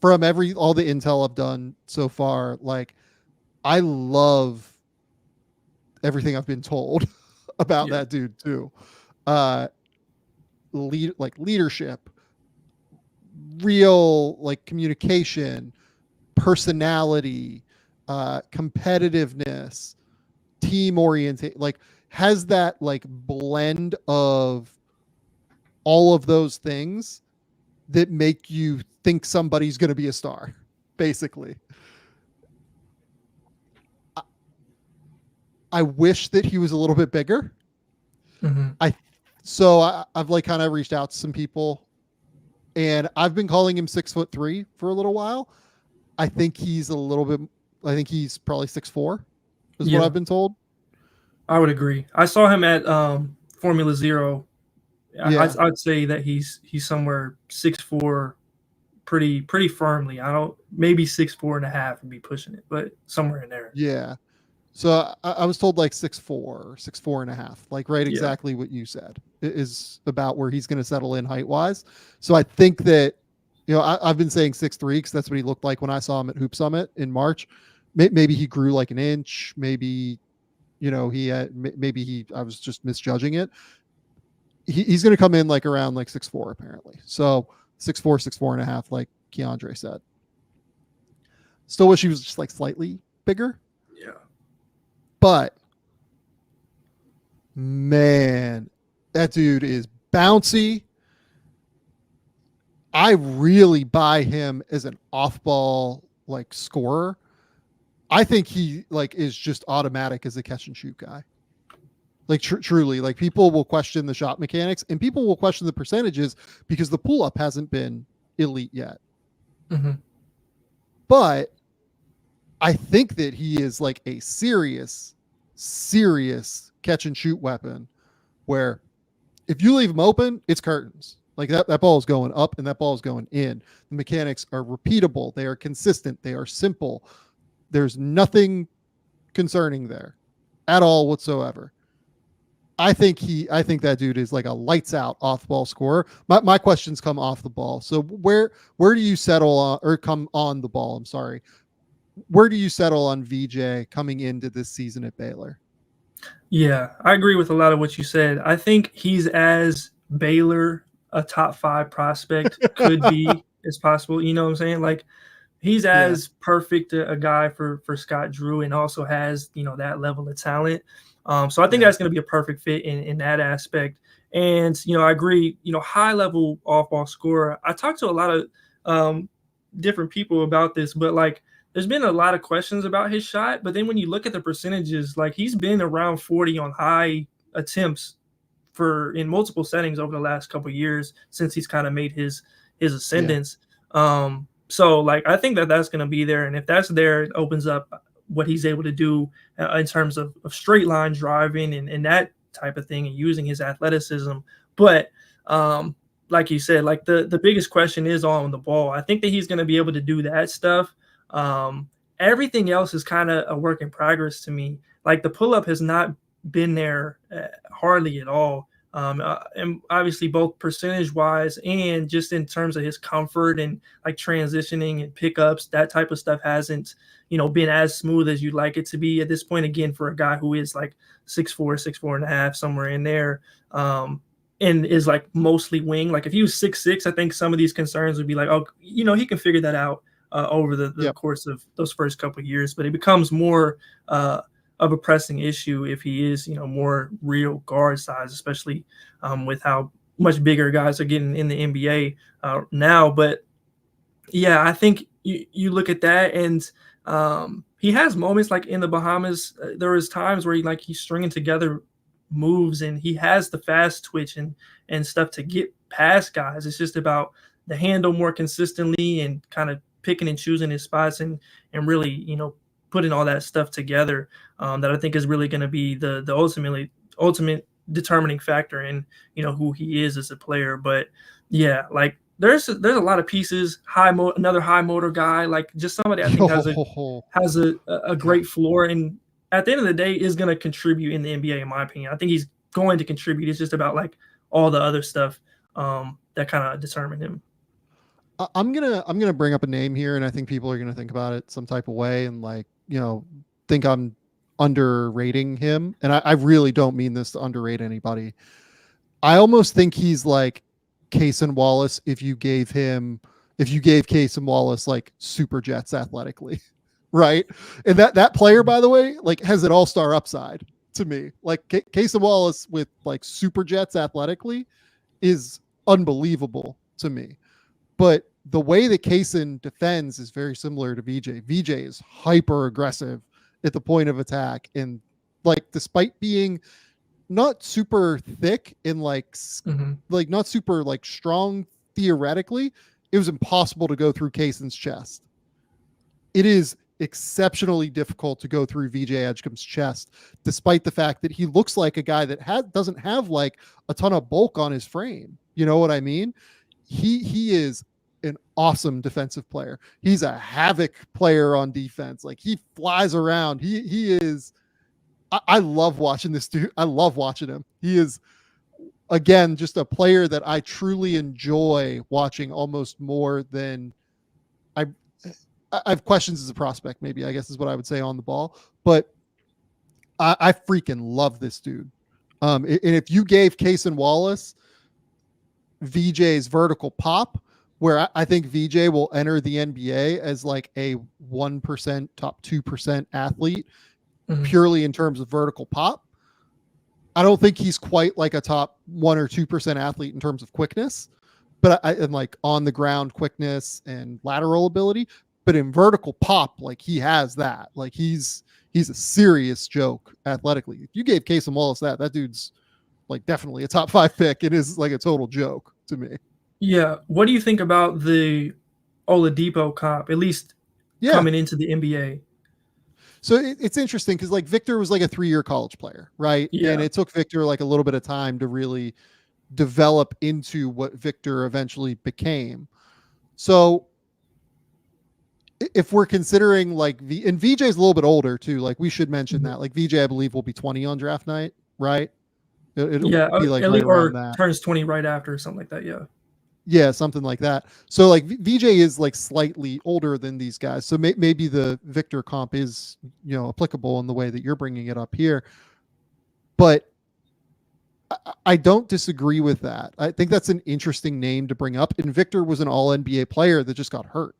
from all the intel I've done so far, like, I love everything I've been told about that dude too. Leadership, real like communication, personality, competitiveness, team orientation, like has that like blend of all of those things that make you think somebody's going to be a star, basically. I wish that he was a little bit bigger. I've like kind of reached out to some people, and I've been calling him 6'3" for a little while. I think he's probably 6'4" is what I've been told. I would agree. I saw him at Formula Zero. I'd say that he's somewhere 6'4", pretty firmly. Maybe 6'4.5" would be pushing it, but somewhere in there. Yeah. So I was told like 6'4", 6'4.5", like exactly what you said is about where he's going to settle in height wise. So I think that, I've been saying 6'3" because that's what he looked like when I saw him at Hoop Summit in March. Maybe he grew like an inch. Maybe, I was just misjudging it. He's going to come in like around like 6'4" apparently. So 6'4", 6'4.5", like Keandre said. Still wish he was just like slightly bigger. Yeah. But man, that dude is bouncy. I really buy him as an off-ball like scorer. I think he like is just automatic as a catch and shoot guy. Like truly, like people will question the shot mechanics and people will question the percentages because the pull-up hasn't been elite yet. But I think that he is like a serious catch and shoot weapon where if you leave him open, it's curtains. Like that ball is going up and that ball is going in. The mechanics are repeatable. They are consistent. They are simple. There's nothing concerning there at all whatsoever. I think that dude is like a lights out off ball scorer. My questions come off the ball. So where do you settle on, or come on the ball? I'm sorry. Where do you settle on VJ coming into this season at Baylor? Yeah, I agree with a lot of what you said. I think he's as Baylor a top 5 prospect could be as possible. You know what I'm saying? Like he's as perfect a guy for Scott Drew, and also has, that level of talent. So I think that's going to be a perfect fit in that aspect. And, I agree, high level off ball scorer. I talked to a lot of different people about this, but like, there's been a lot of questions about his shot, but then when you look at the percentages, like he's been around 40 on high attempts in multiple settings over the last couple of years since he's kind of made his ascendance. So like I think that that's going to be there, and if that's there, it opens up what he's able to do in terms of straight line driving and that type of thing, and using his athleticism. But like you said, like the biggest question is on the ball. I think that he's going to be able to do that stuff. Everything else is kind of a work in progress to me. Like the pull up has not been there hardly at all. And obviously both percentage wise and just in terms of his comfort and like transitioning and pickups, that type of stuff hasn't, been as smooth as you'd like it to be at this point. Again, for a guy who is like 6'4", 6'4.5", somewhere in there, and is like mostly wing. Like if he was 6'6", I think some of these concerns would be like, oh, he can figure that out over the course of those first couple of years, but it becomes more of a pressing issue if he is, more real guard size, especially with how much bigger guys are getting in the NBA now. But yeah, I think you look at that, and he has moments like in the Bahamas. There was times where he's stringing together moves, and he has the fast twitch and stuff to get past guys. It's just about the handle more consistently and kind of picking and choosing his spots and really, putting all that stuff together that I think is really going to be the ultimate determining factor in, who he is as a player. But yeah, like there's a lot of pieces, another high motor guy, like just somebody I think has a great floor, and at the end of the day is going to contribute in the NBA, in my opinion. I think he's going to contribute. It's just about like all the other stuff that kind of determine him. I'm gonna bring up a name here, and I think people are gonna think about it some type of way, and like think I'm underrating him, and I really don't mean this to underrate anybody. I almost think he's like Cason Wallace if you gave Cason Wallace like super jets athletically, right? And that player, by the way, like has an all-star upside to me. Like Cason Wallace with like super jets athletically is unbelievable to me. But the way that Cason defends is very similar to VJ. VJ is hyper aggressive at the point of attack. And like, despite being not super thick and like not super like strong theoretically, it was impossible to go through Cason's chest. It is exceptionally difficult to go through VJ Edgecombe's chest, despite the fact that he looks like a guy that doesn't have like a ton of bulk on his frame. You know what I mean? He is an awesome defensive player. He's a havoc player on defense. Like he flies around. He is. I love watching this dude. I love watching him. He is, again, just a player that I truly enjoy watching almost more than I have questions as a prospect, maybe, I guess is what I would say on the ball. But I freaking love this dude. And if you gave Cason Wallace VJ's vertical pop, where I think VJ will enter the NBA as like a 1%, top 2% athlete, purely in terms of vertical pop. I don't think he's quite like a top 1 or 2% athlete in terms of quickness, but and like on the ground quickness and lateral ability. But in vertical pop, like he has that. Like he's a serious joke athletically. If you gave Cason Wallace that dude's like definitely a top 5 pick. It is like a total joke to me. Yeah. What do you think about the Oladipo comp, at least coming into the NBA? So it's interesting because like Victor was like a 3-year college player, right? Yeah. And it took Victor like a little bit of time to really develop into what Victor eventually became. So if we're considering like and VJ's a little bit older too, like we should mention that like VJ, I believe, will be 20 on draft night, right? It'll be like right or turns 20 right after or something like that. Yeah, something like that. So like VJ is like slightly older than these guys. So maybe the Victor comp is, applicable in the way that you're bringing it up here. But I don't disagree with that. I think that's an interesting name to bring up. And Victor was an all NBA player that just got hurt,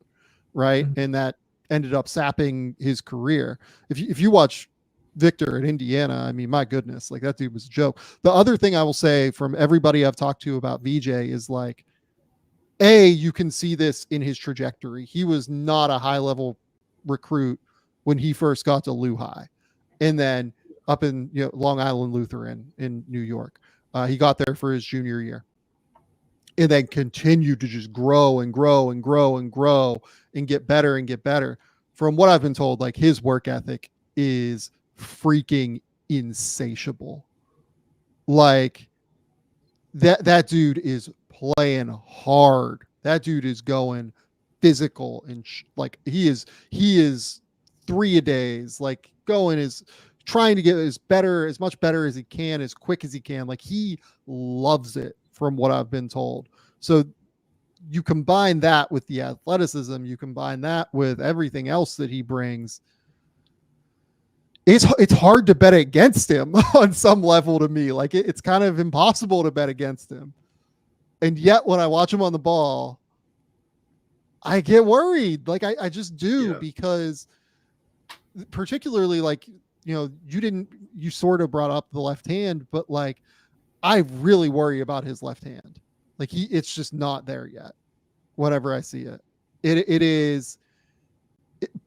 right? And that ended up sapping his career. If you watch Victor at Indiana, I mean, my goodness, like that dude was a joke. The other thing I will say from everybody I've talked to about VJ is like, you can see this in his trajectory. He was not a high level recruit when he first got to Lehigh, and then up in Long Island Lutheran in New York. He got there for his junior year. and then continue to just grow and grow and grow and grow and get better and get better. From what I've been told, like his work ethic is freaking insatiable. Like that dude is playing hard. That dude is going physical and like he is 3 a days, like going is trying to get as much better as he can, as quick as he can. Like he loves it from what I've been told. So you combine that with the athleticism, you combine that with everything else that he brings. It's hard to bet against him on some level to me. Like it's kind of impossible to bet against him. And yet when I watch him on the ball, I get worried. Like I just do, because particularly like, you sort of brought up the left hand, but like I really worry about his left hand. Like it's just not there yet. Whenever I see it, it is,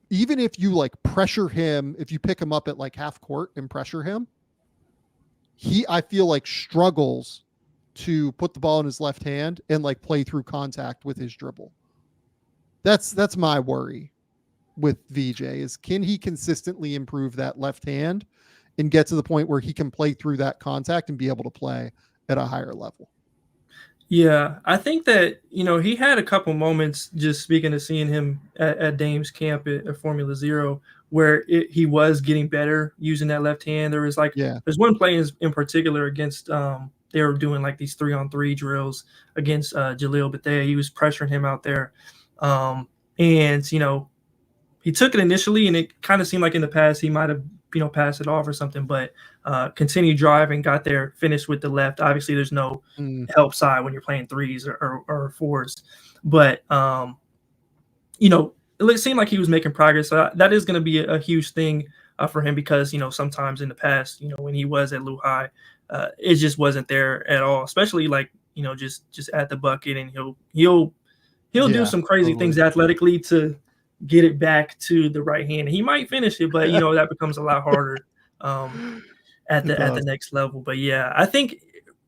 even if you like pressure him, if you pick him up at like half court and pressure him, I feel like struggles to put the ball in his left hand and like play through contact with his dribble. That's my worry with VJ, is can he consistently improve that left hand and get to the point where he can play through that contact and be able to play at a higher level? Yeah, I think that, he had a couple moments, just speaking of seeing him at Dame's camp at Formula Zero, where he was getting better using that left hand. There was there's one play in particular against, they were doing like these 3-on-3 drills against Jalil Bethea. He was pressuring him out there. And, he took it initially, and it kind of seemed like in the past he might have, passed it off or something, but continued driving, got there, finished with the left. Obviously, there's no help side when you're playing threes or fours, but it seemed like he was making progress. That is going to be a huge thing for him, because sometimes in the past, when he was at Lehigh, it just wasn't there at all. Especially like just at the bucket, and he'll do some crazy things athletically to get it back to the right hand. He might finish it, but that becomes a lot harder at the next level. But yeah, I think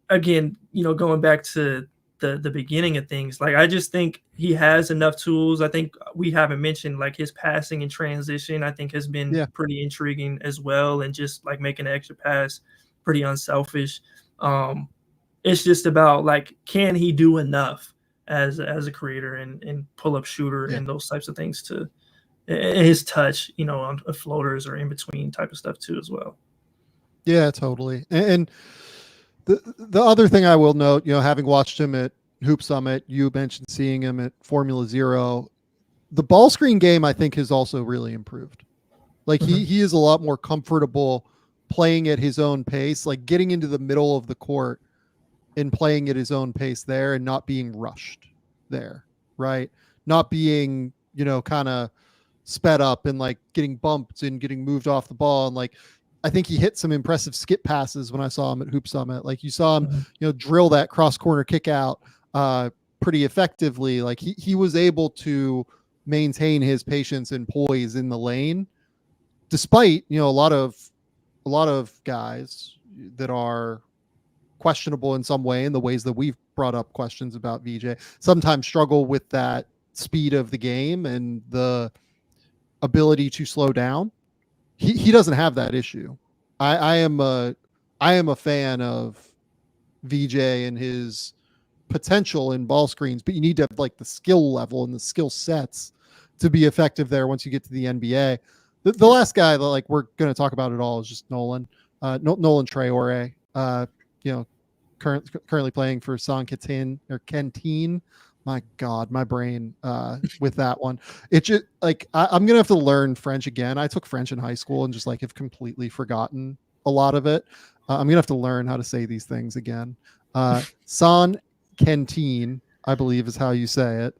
again, going back to the beginning of things, like I just think he has enough tools. I think we haven't mentioned like his passing and transition, I think has been pretty intriguing as well, and just like making an extra pass, pretty unselfish. It's just about like, can he do enough as a creator and pull-up shooter and those types of things, to his touch, on floaters or in between type of stuff too as well. Yeah, totally. And the other thing I will note, having watched him at Hoop Summit, you mentioned seeing him at Formula Zero, the ball screen game I think has also really improved. Like he is a lot more comfortable playing at his own pace, like getting into the middle of the court and playing at his own pace there, and not being rushed there, right? Not being, kind of sped up and like getting bumped and getting moved off the ball. And like, I think he hit some impressive skip passes when I saw him at Hoop Summit. Like you saw him, drill that cross corner kick out pretty effectively. Like he was able to maintain his patience and poise in the lane, despite, a lot of guys that are questionable in some way, in the ways that we've brought up questions about VJ, sometimes struggle with that speed of the game and the ability to slow down. He doesn't have that issue. I am a fan of VJ and his potential in ball screens, but you need to have like the skill level and the skill sets to be effective there once you get to the NBA. The last guy that like we're going to talk about at all is just Nolan Traore. Currently playing for San Quentin. My God, my brain with that one. It just like I'm gonna have to learn French again. I took French in high school and just like have completely forgotten a lot of it. I'm gonna have to learn how to say these things again. San Quentin, I believe, is how you say it.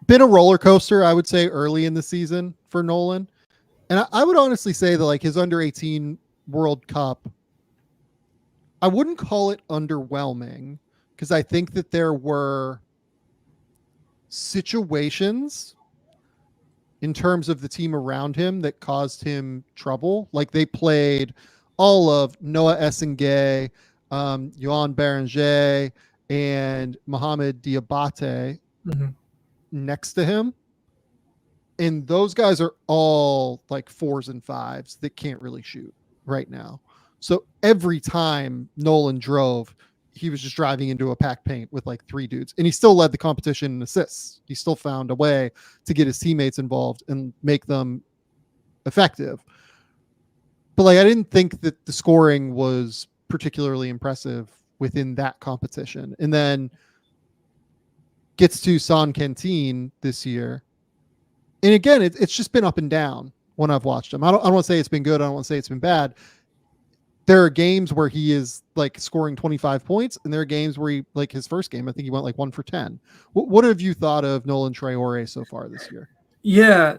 Been a roller coaster, I would say, early in the season for Nolan, and I would honestly say that like his under-18 World Cup, I wouldn't call it underwhelming, because I think that there were situations in terms of the team around him that caused him trouble. Like they played all of Noa Essengue, Yohan Beringer, and Mohamed Diabate next to him. And those guys are all like 4s and 5s that can't really shoot right now. So every time Nolan drove, he was just driving into a packed paint with like 3 dudes, and he still led the competition in assists. He still found a way to get his teammates involved and make them effective. But like, I didn't think that the scoring was particularly impressive within that competition. And then gets to San Canteen this year. And again, it's just been up and down when I've watched him. I don't want to say it's been good. I don't want to say it's been bad. There are games where he is like scoring 25 points, and there are games where he, like his first game, I think he went like 1 for 10. What have you thought of Nolan Traore so far this year? Yeah,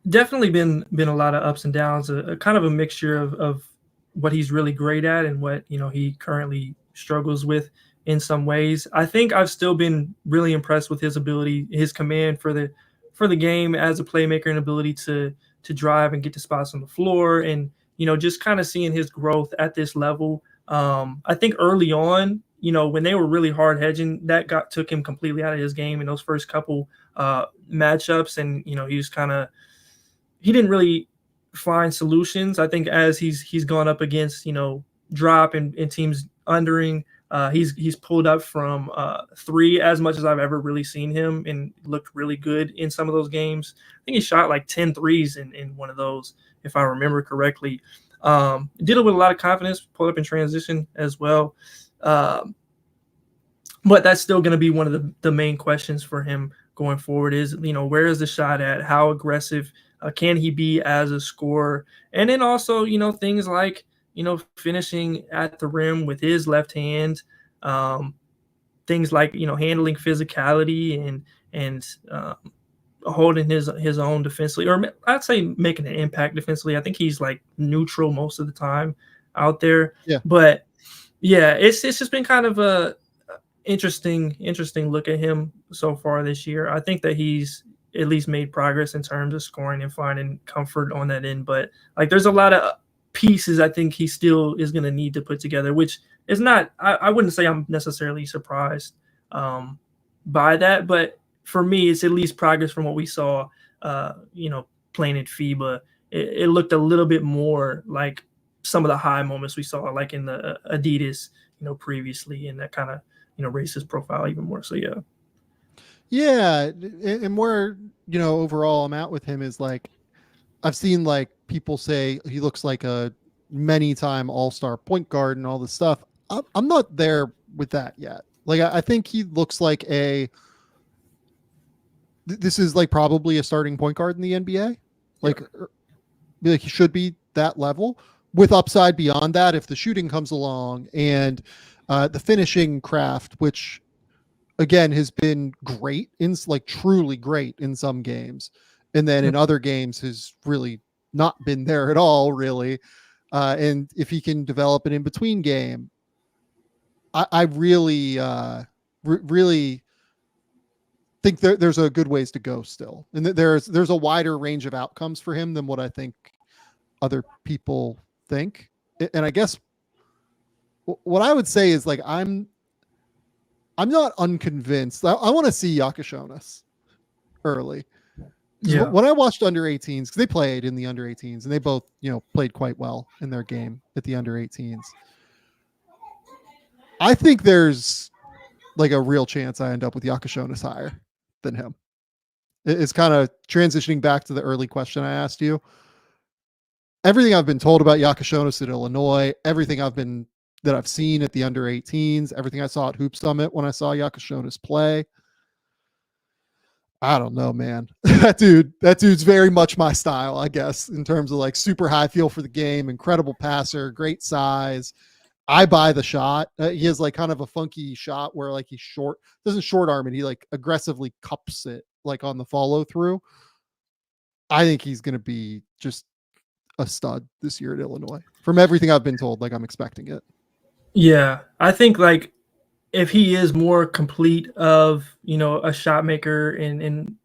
definitely been a lot of ups and downs, a kind of a mixture of what he's really great at and what, he currently struggles with in some ways. I think I've still been really impressed with his ability, his command for the game as a playmaker, and ability to drive and get to spots on the floor, and just kind of seeing his growth at this level. I think early on, when they were really hard hedging, that took him completely out of his game in those first couple matchups, and he didn't really find solutions. I think as he's gone up against drop and teams undering, he's pulled up from 3 as much as I've ever really seen him, and looked really good in some of those games. I think he shot like 10 threes in one of those, if I remember correctly. Did it with a lot of confidence, pulled up in transition as well. But that's still going to be one of the main questions for him going forward is, where is the shot at? How aggressive can he be as a scorer? And then also, things like, finishing at the rim with his left hand, things like, handling physicality and holding his own defensively, or I'd say making an impact defensively. I think he's like neutral most of the time out there. Yeah. But yeah, it's just been kind of a interesting look at him so far this year. I think that he's at least made progress in terms of scoring and finding comfort on that end. But like, there's a lot of pieces I think he still is going to need to put together, which is not, I wouldn't say I'm necessarily surprised by that, but for me, it's at least progress from what we saw, playing in FIBA. It looked a little bit more like some of the high moments we saw, like in the Adidas, previously, and that kind of, raised his profile even more. So, yeah. Yeah. And where, overall I'm at with him is like, I've seen like people say he looks like a many-time all-star point guard and all this stuff. I'm not there with that yet. Like, I think he looks like this is like probably a starting point guard in the NBA. Like he should be that level with upside beyond that if the shooting comes along, and the finishing craft, which again has been great truly great in some games, and then in other games has really not been there at all, really. And if he can develop an in-between game, I really, really think there's a good ways to go still. And there's a wider range of outcomes for him than what I think other people think. And I guess what I would say is like, I'm not unconvinced. I want to see Jakucionis early. Yeah. When I watched under 18s, because they played in the under 18s, and they both, played quite well in their game at the under 18s. I think there's like a real chance I end up with Jakucionis higher than him. It's kind of transitioning back to the early question I asked you. Everything I've been told about Jakucionis at Illinois, everything that I've seen at the under 18s, everything I saw at Hoop Summit when I saw Jakucionis play, I don't know, man. That dude's very much my style, I guess, in terms of like super high feel for the game, incredible passer, great size. I buy the shot. He has like kind of a funky shot where like he's doesn't short arm it. He like aggressively cups it like on the follow through. I think he's going to be just a stud this year at Illinois. From everything I've been told, like I'm expecting it. Yeah, I think like if he is more complete of, a shot maker in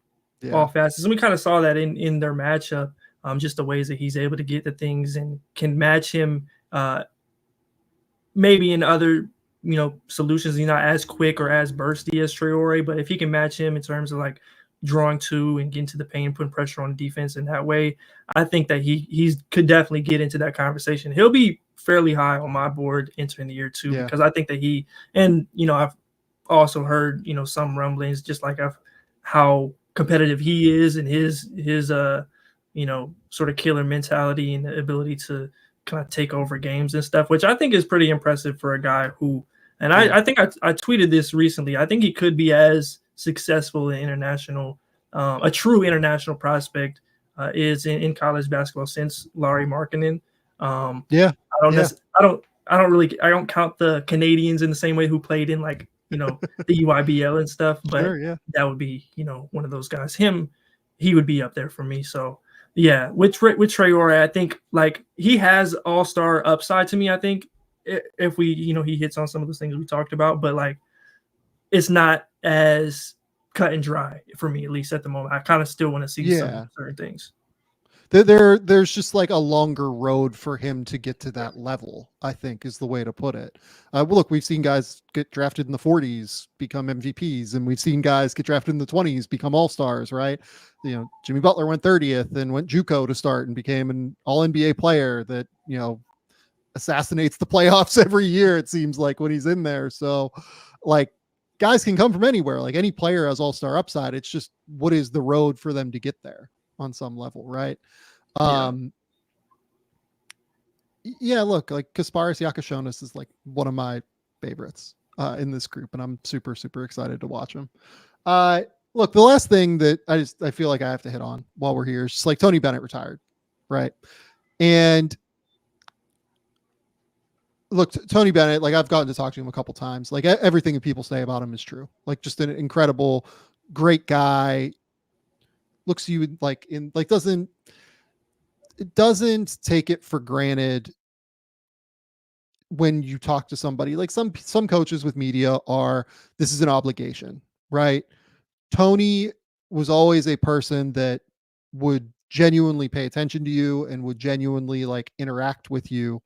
all facets, and we kind of saw that in their matchup, just the ways that he's able to get the things and can match him maybe in other solutions. He's not as quick or as bursty as Traore, but if he can match him in terms of like drawing to and getting to the paint, putting pressure on the defense in that way, I think that he could definitely get into that conversation. He'll be fairly high on my board entering the year too, because I think that I've also heard, some rumblings just like of how competitive he is and his sort of killer mentality and the ability to kind of take over games and stuff, which I think is pretty impressive for a guy who, and I think I tweeted this recently. I think he could be as successful in international, a true international prospect is in college basketball since Lauri Markkanen. I don't count the Canadians in the same way who played in like, the UIBL and stuff, but that would be, one of those guys. He would be up there for me. So yeah, with Traore, I think like he has all-star upside to me. I think if we, he hits on some of those things we talked about, but like it's not as cut and dry for me, at least at the moment. I kind of still want to see some certain things. There's just like a longer road for him to get to that level, I think is the way to put it. Well, look, we've seen guys get drafted in the 40s, become MVPs, and we've seen guys get drafted in the 20s, become all-stars, right? Jimmy Butler went 30th and went JUCO to start and became an all-NBA player that, assassinates the playoffs every year, it seems like, when he's in there. So like guys can come from anywhere. Like any player has all-star upside. It's just what is the road for them to get there on some level, right? Look, like Kasparas Jakucionis is like one of my favorites in this group, and I'm super, super excited to watch him. Look, the last thing that I feel like I have to hit on while we're here is just like Tony Bennett retired, right? And look, Tony Bennett, like I've gotten to talk to him a couple times. Like everything that people say about him is true. Like just an incredible, great guy. Looks you like doesn't take it for granted when you talk to somebody. Like some coaches with media this is an obligation, right? Tony was always a person that would genuinely pay attention to you and would genuinely like interact with you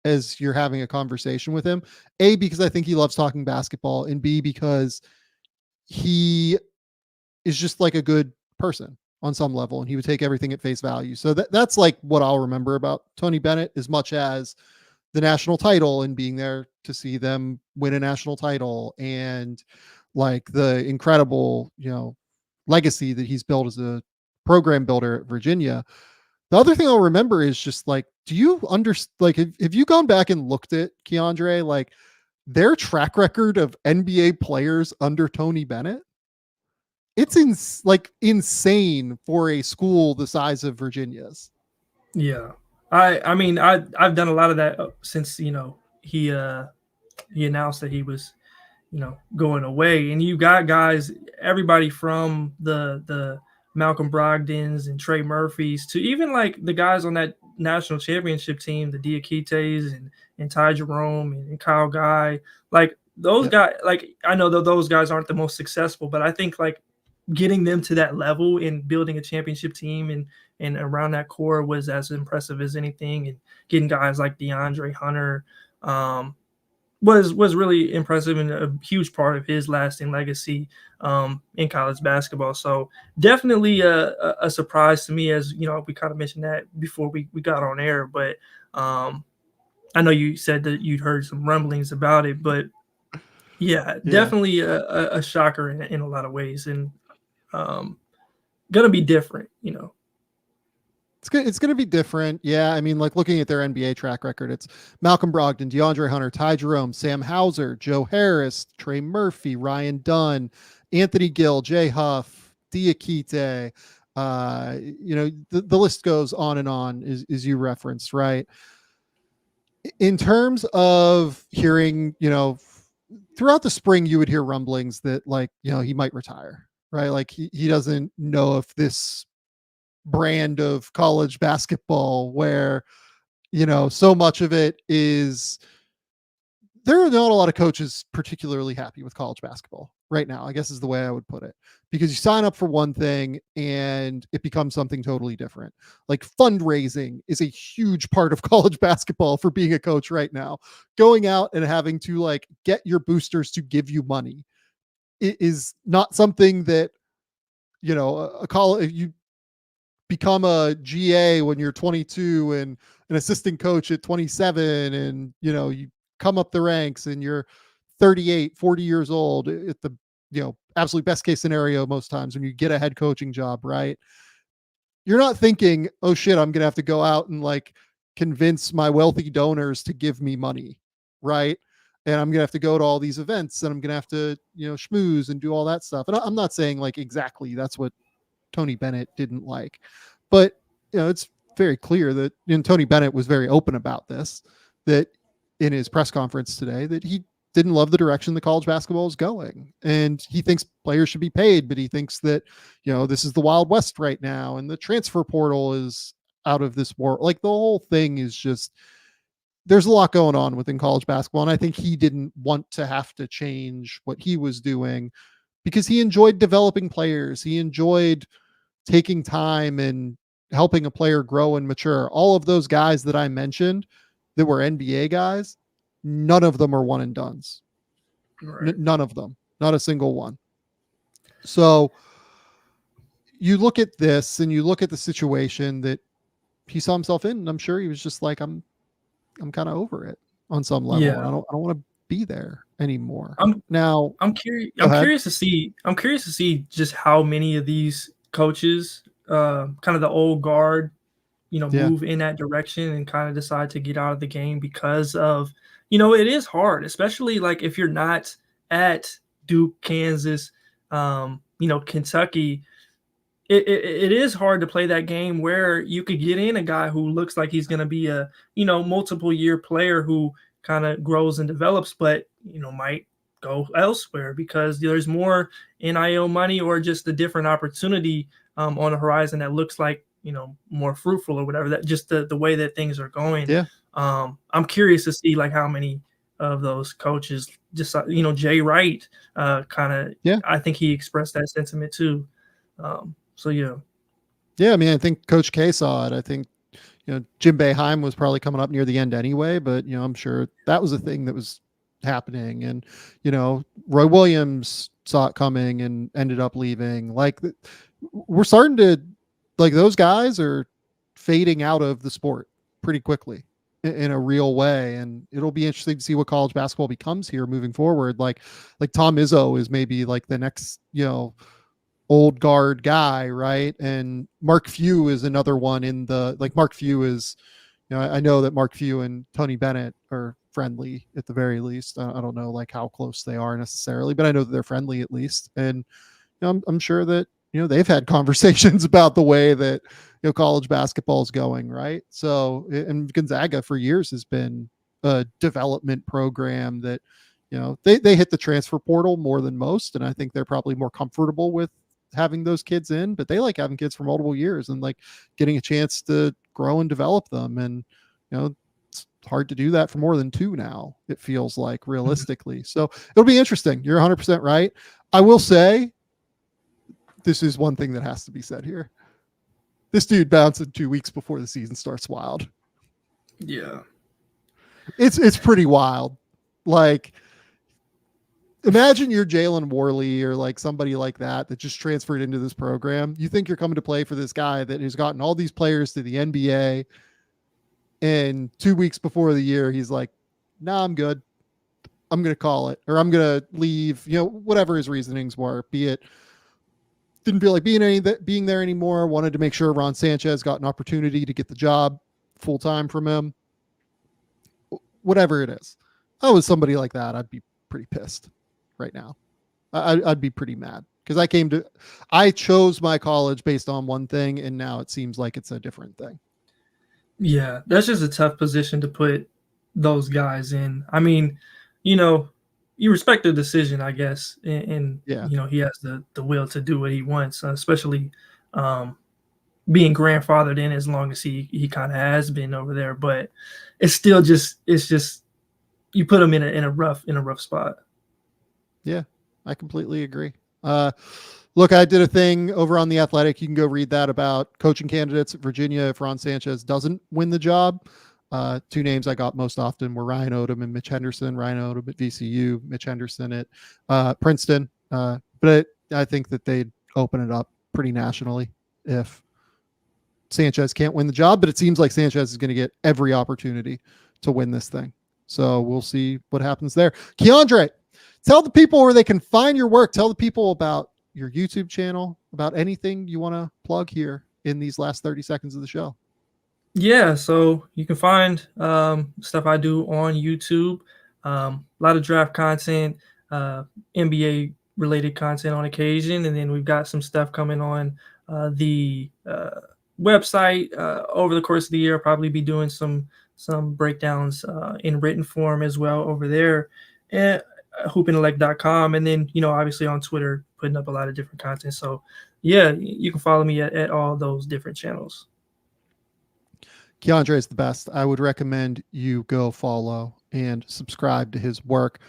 as you're having a conversation with him. A, because I think he loves talking basketball, and B, because he is just like a good person on some level, and he would take everything at face value. So that's like what I'll remember about Tony Bennett, as much as the national title and being there to see them win a national title, and like the incredible, legacy that he's built as a program builder at Virginia. The other thing I'll remember is just like, do you understand, like, have you gone back and looked at Keandre, like their track record of NBA players under Tony Bennett? It's insane for a school the size of Virginia's. Yeah. I mean, I've done a lot of that since, he announced that he was, going away, and you got guys, everybody from the Malcolm Brogdons and Trey Murphys to even like the guys on that national championship team, the Diakites and Ty Jerome and Kyle Guy, like those guys, like I know that those guys aren't the most successful, but I think like getting them to that level and building a championship team and around that core was as impressive as anything. And getting guys like DeAndre Hunter was really impressive and a huge part of his lasting legacy in college basketball. So definitely a surprise to me, as we kind of mentioned that before we got on air, but I know you said that you'd heard some rumblings about it, but definitely a shocker in a lot of ways, and gonna be different, It's going to be different. Yeah. I mean, like looking at their NBA track record, it's Malcolm Brogdon, DeAndre Hunter, Ty Jerome, Sam Hauser, Joe Harris, Trey Murphy, Ryan Dunn, Anthony Gill, Jay Huff, Diakite. The list goes on and on, as you referenced, right? In terms of hearing, throughout the spring, you would hear rumblings that like, he might retire, right? Like he doesn't know if this brand of college basketball where so much of it is there are not a lot of coaches particularly happy with college basketball right now, I guess is the way I would put it, because you sign up for one thing and it becomes something totally different. Like fundraising is a huge part of college basketball for being a coach right now. Going out and having to like get your boosters to give you money, it is not something that, you know, a college, if you become a GA when you're 22 and an assistant coach at 27, and, you know, you come up the ranks and you're 38, 40 years old at the, you know, absolute best case scenario most times when you get a head coaching job, right? You're not thinking, oh shit, I'm going to have to go out and like convince my wealthy donors to give me money, right? And I'm going to have to go to all these events and I'm going to have to, you know, schmooze and do all that stuff. And I'm not saying like exactly that's what Tony Bennett didn't like, but you know, it's very clear that, you know, Tony Bennett was very open about this, that in his press conference today, that he didn't love the direction the college basketball is going. And he thinks players should be paid, but he thinks that, you know, this is the Wild West right now. And the transfer portal is out of this world. Like the whole thing is just, there's a lot going on within college basketball. And I think he didn't want to have to change what he was doing because he enjoyed developing players. He enjoyed taking time and helping a player grow and mature. All of those guys that I mentioned that were NBA guys, none of them are one and dones. Right. None of them, not a single one. So you look at this and you look at the situation that he saw himself in, and I'm sure he was just like, I'm kind of over it on some level. Yeah. I don't want to be there anymore. I'm curious. I'm ahead. curious to see just how many of these coaches, kind of the old guard, you know, move in that direction and kind of decide to get out of the game because of, you know, it is hard, especially like if you're not at Duke, Kansas, you know, Kentucky. It is hard to play that game where you could get in a guy who looks like he's going to be a, you know, multiple year player who kind of grows and develops, but, you know, might go elsewhere because there's more NIL money or just a different opportunity on the horizon that looks like, you know, more fruitful or whatever, that just the way that things are going. Yeah. I'm curious to see like how many of those coaches just, you know, Jay Wright kind of, I think he expressed that sentiment too. So, yeah. Yeah, I mean, I think Coach K saw it. I think, you know, Jim Boeheim was probably coming up near the end anyway, but, you know, I'm sure that was a thing that was happening. And, you know, Roy Williams saw it coming and ended up leaving. Like, we're starting to, like, those guys are fading out of the sport pretty quickly in a real way. And it'll be interesting to see what college basketball becomes here moving forward. Like Tom Izzo is maybe like the next, you know, old guard guy, right? And Mark Few is another one in the, like, Mark Few is, you know, I know that Mark Few and Tony Bennett are friendly at the very least. I don't know like how close they are necessarily, but I know that they're friendly at least. And, you know, I'm sure that, you know, they've had conversations about the way that, you know, college basketball is going, right? So, and Gonzaga for years has been a development program that, you know, they hit the transfer portal more than most. And I think they're probably more comfortable with having those kids in, but they like having kids for multiple years and like getting a chance to grow and develop them. And, you know, it's hard to do that for more than 2 now, it feels like, realistically. So it'll be interesting. You're 100% right. I will say, this is one thing that has to be said here. This dude bouncing 2 weeks before the season starts wild. Yeah. It's pretty wild. Like, imagine you're Jalen Worley or like somebody like that just transferred into this program. You think you're coming to play for this guy that has gotten all these players to the NBA, and 2 weeks before the year, he's like, nah, I'm good. I'm going to call it, or I'm going to leave, you know, whatever his reasonings were, be it didn't feel like being there anymore, wanted to make sure Ron Sanchez got an opportunity to get the job full time from him. Whatever it is. If I was somebody like that, I'd be pretty pissed right now. I'd be pretty mad because I chose my college based on one thing, and now it seems like it's a different thing. Yeah, that's just a tough position to put those guys in. I mean, you know, you respect the decision, I guess, and yeah, you know, he has the will to do what he wants, especially being grandfathered in as long as he kind of has been over there. But it's still just you put them in a rough spot. Yeah, I completely agree. Look, I did a thing over on The Athletic. You can go read that about coaching candidates at Virginia if Ron Sanchez doesn't win the job. Two names I got most often were Ryan Odom and Mitch Henderson. Ryan Odom at VCU, Mitch Henderson at Princeton. But I think that they'd open it up pretty nationally if Sanchez can't win the job. But it seems like Sanchez is going to get every opportunity to win this thing. So we'll see what happens there. Keandre, tell the people where they can find your work. Tell the people about your YouTube channel, about anything you want to plug here in these last 30 seconds of the show. Yeah, so you can find stuff I do on YouTube. A lot of draft content, NBA related content on occasion, and then we've got some stuff coming on the website over the course of the year. I'll probably be doing some breakdowns in written form as well over there at hoopintellect.com, and then obviously on Twitter, putting up a lot of different content. So yeah, you can follow me at all those different channels. Keandre is the best. I would recommend you go follow and subscribe to his work.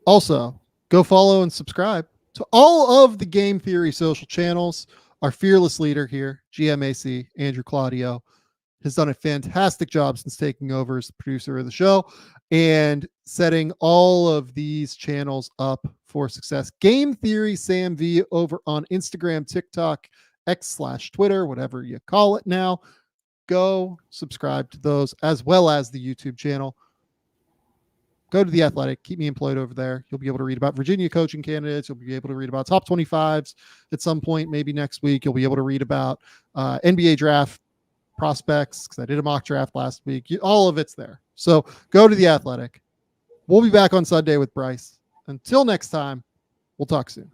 Also, go follow and subscribe to all of the Game Theory social channels. Our fearless leader here, GMAC, Andrew Claudio, has done a fantastic job since taking over as the producer of the show and setting all of these channels up for success. Game Theory Sam V over on Instagram, TikTok, X/Twitter, whatever you call it now. Go subscribe to those as well as the YouTube channel. Go to The Athletic. Keep me employed over there. You'll be able to read about Virginia coaching candidates. You'll be able to read about top 25s at some point, maybe next week. You'll be able to read about NBA draft prospects because I did a mock draft last week. All of it's there. So go to The Athletic. We'll be back on Sunday with Bryce. Until next time, we'll talk soon.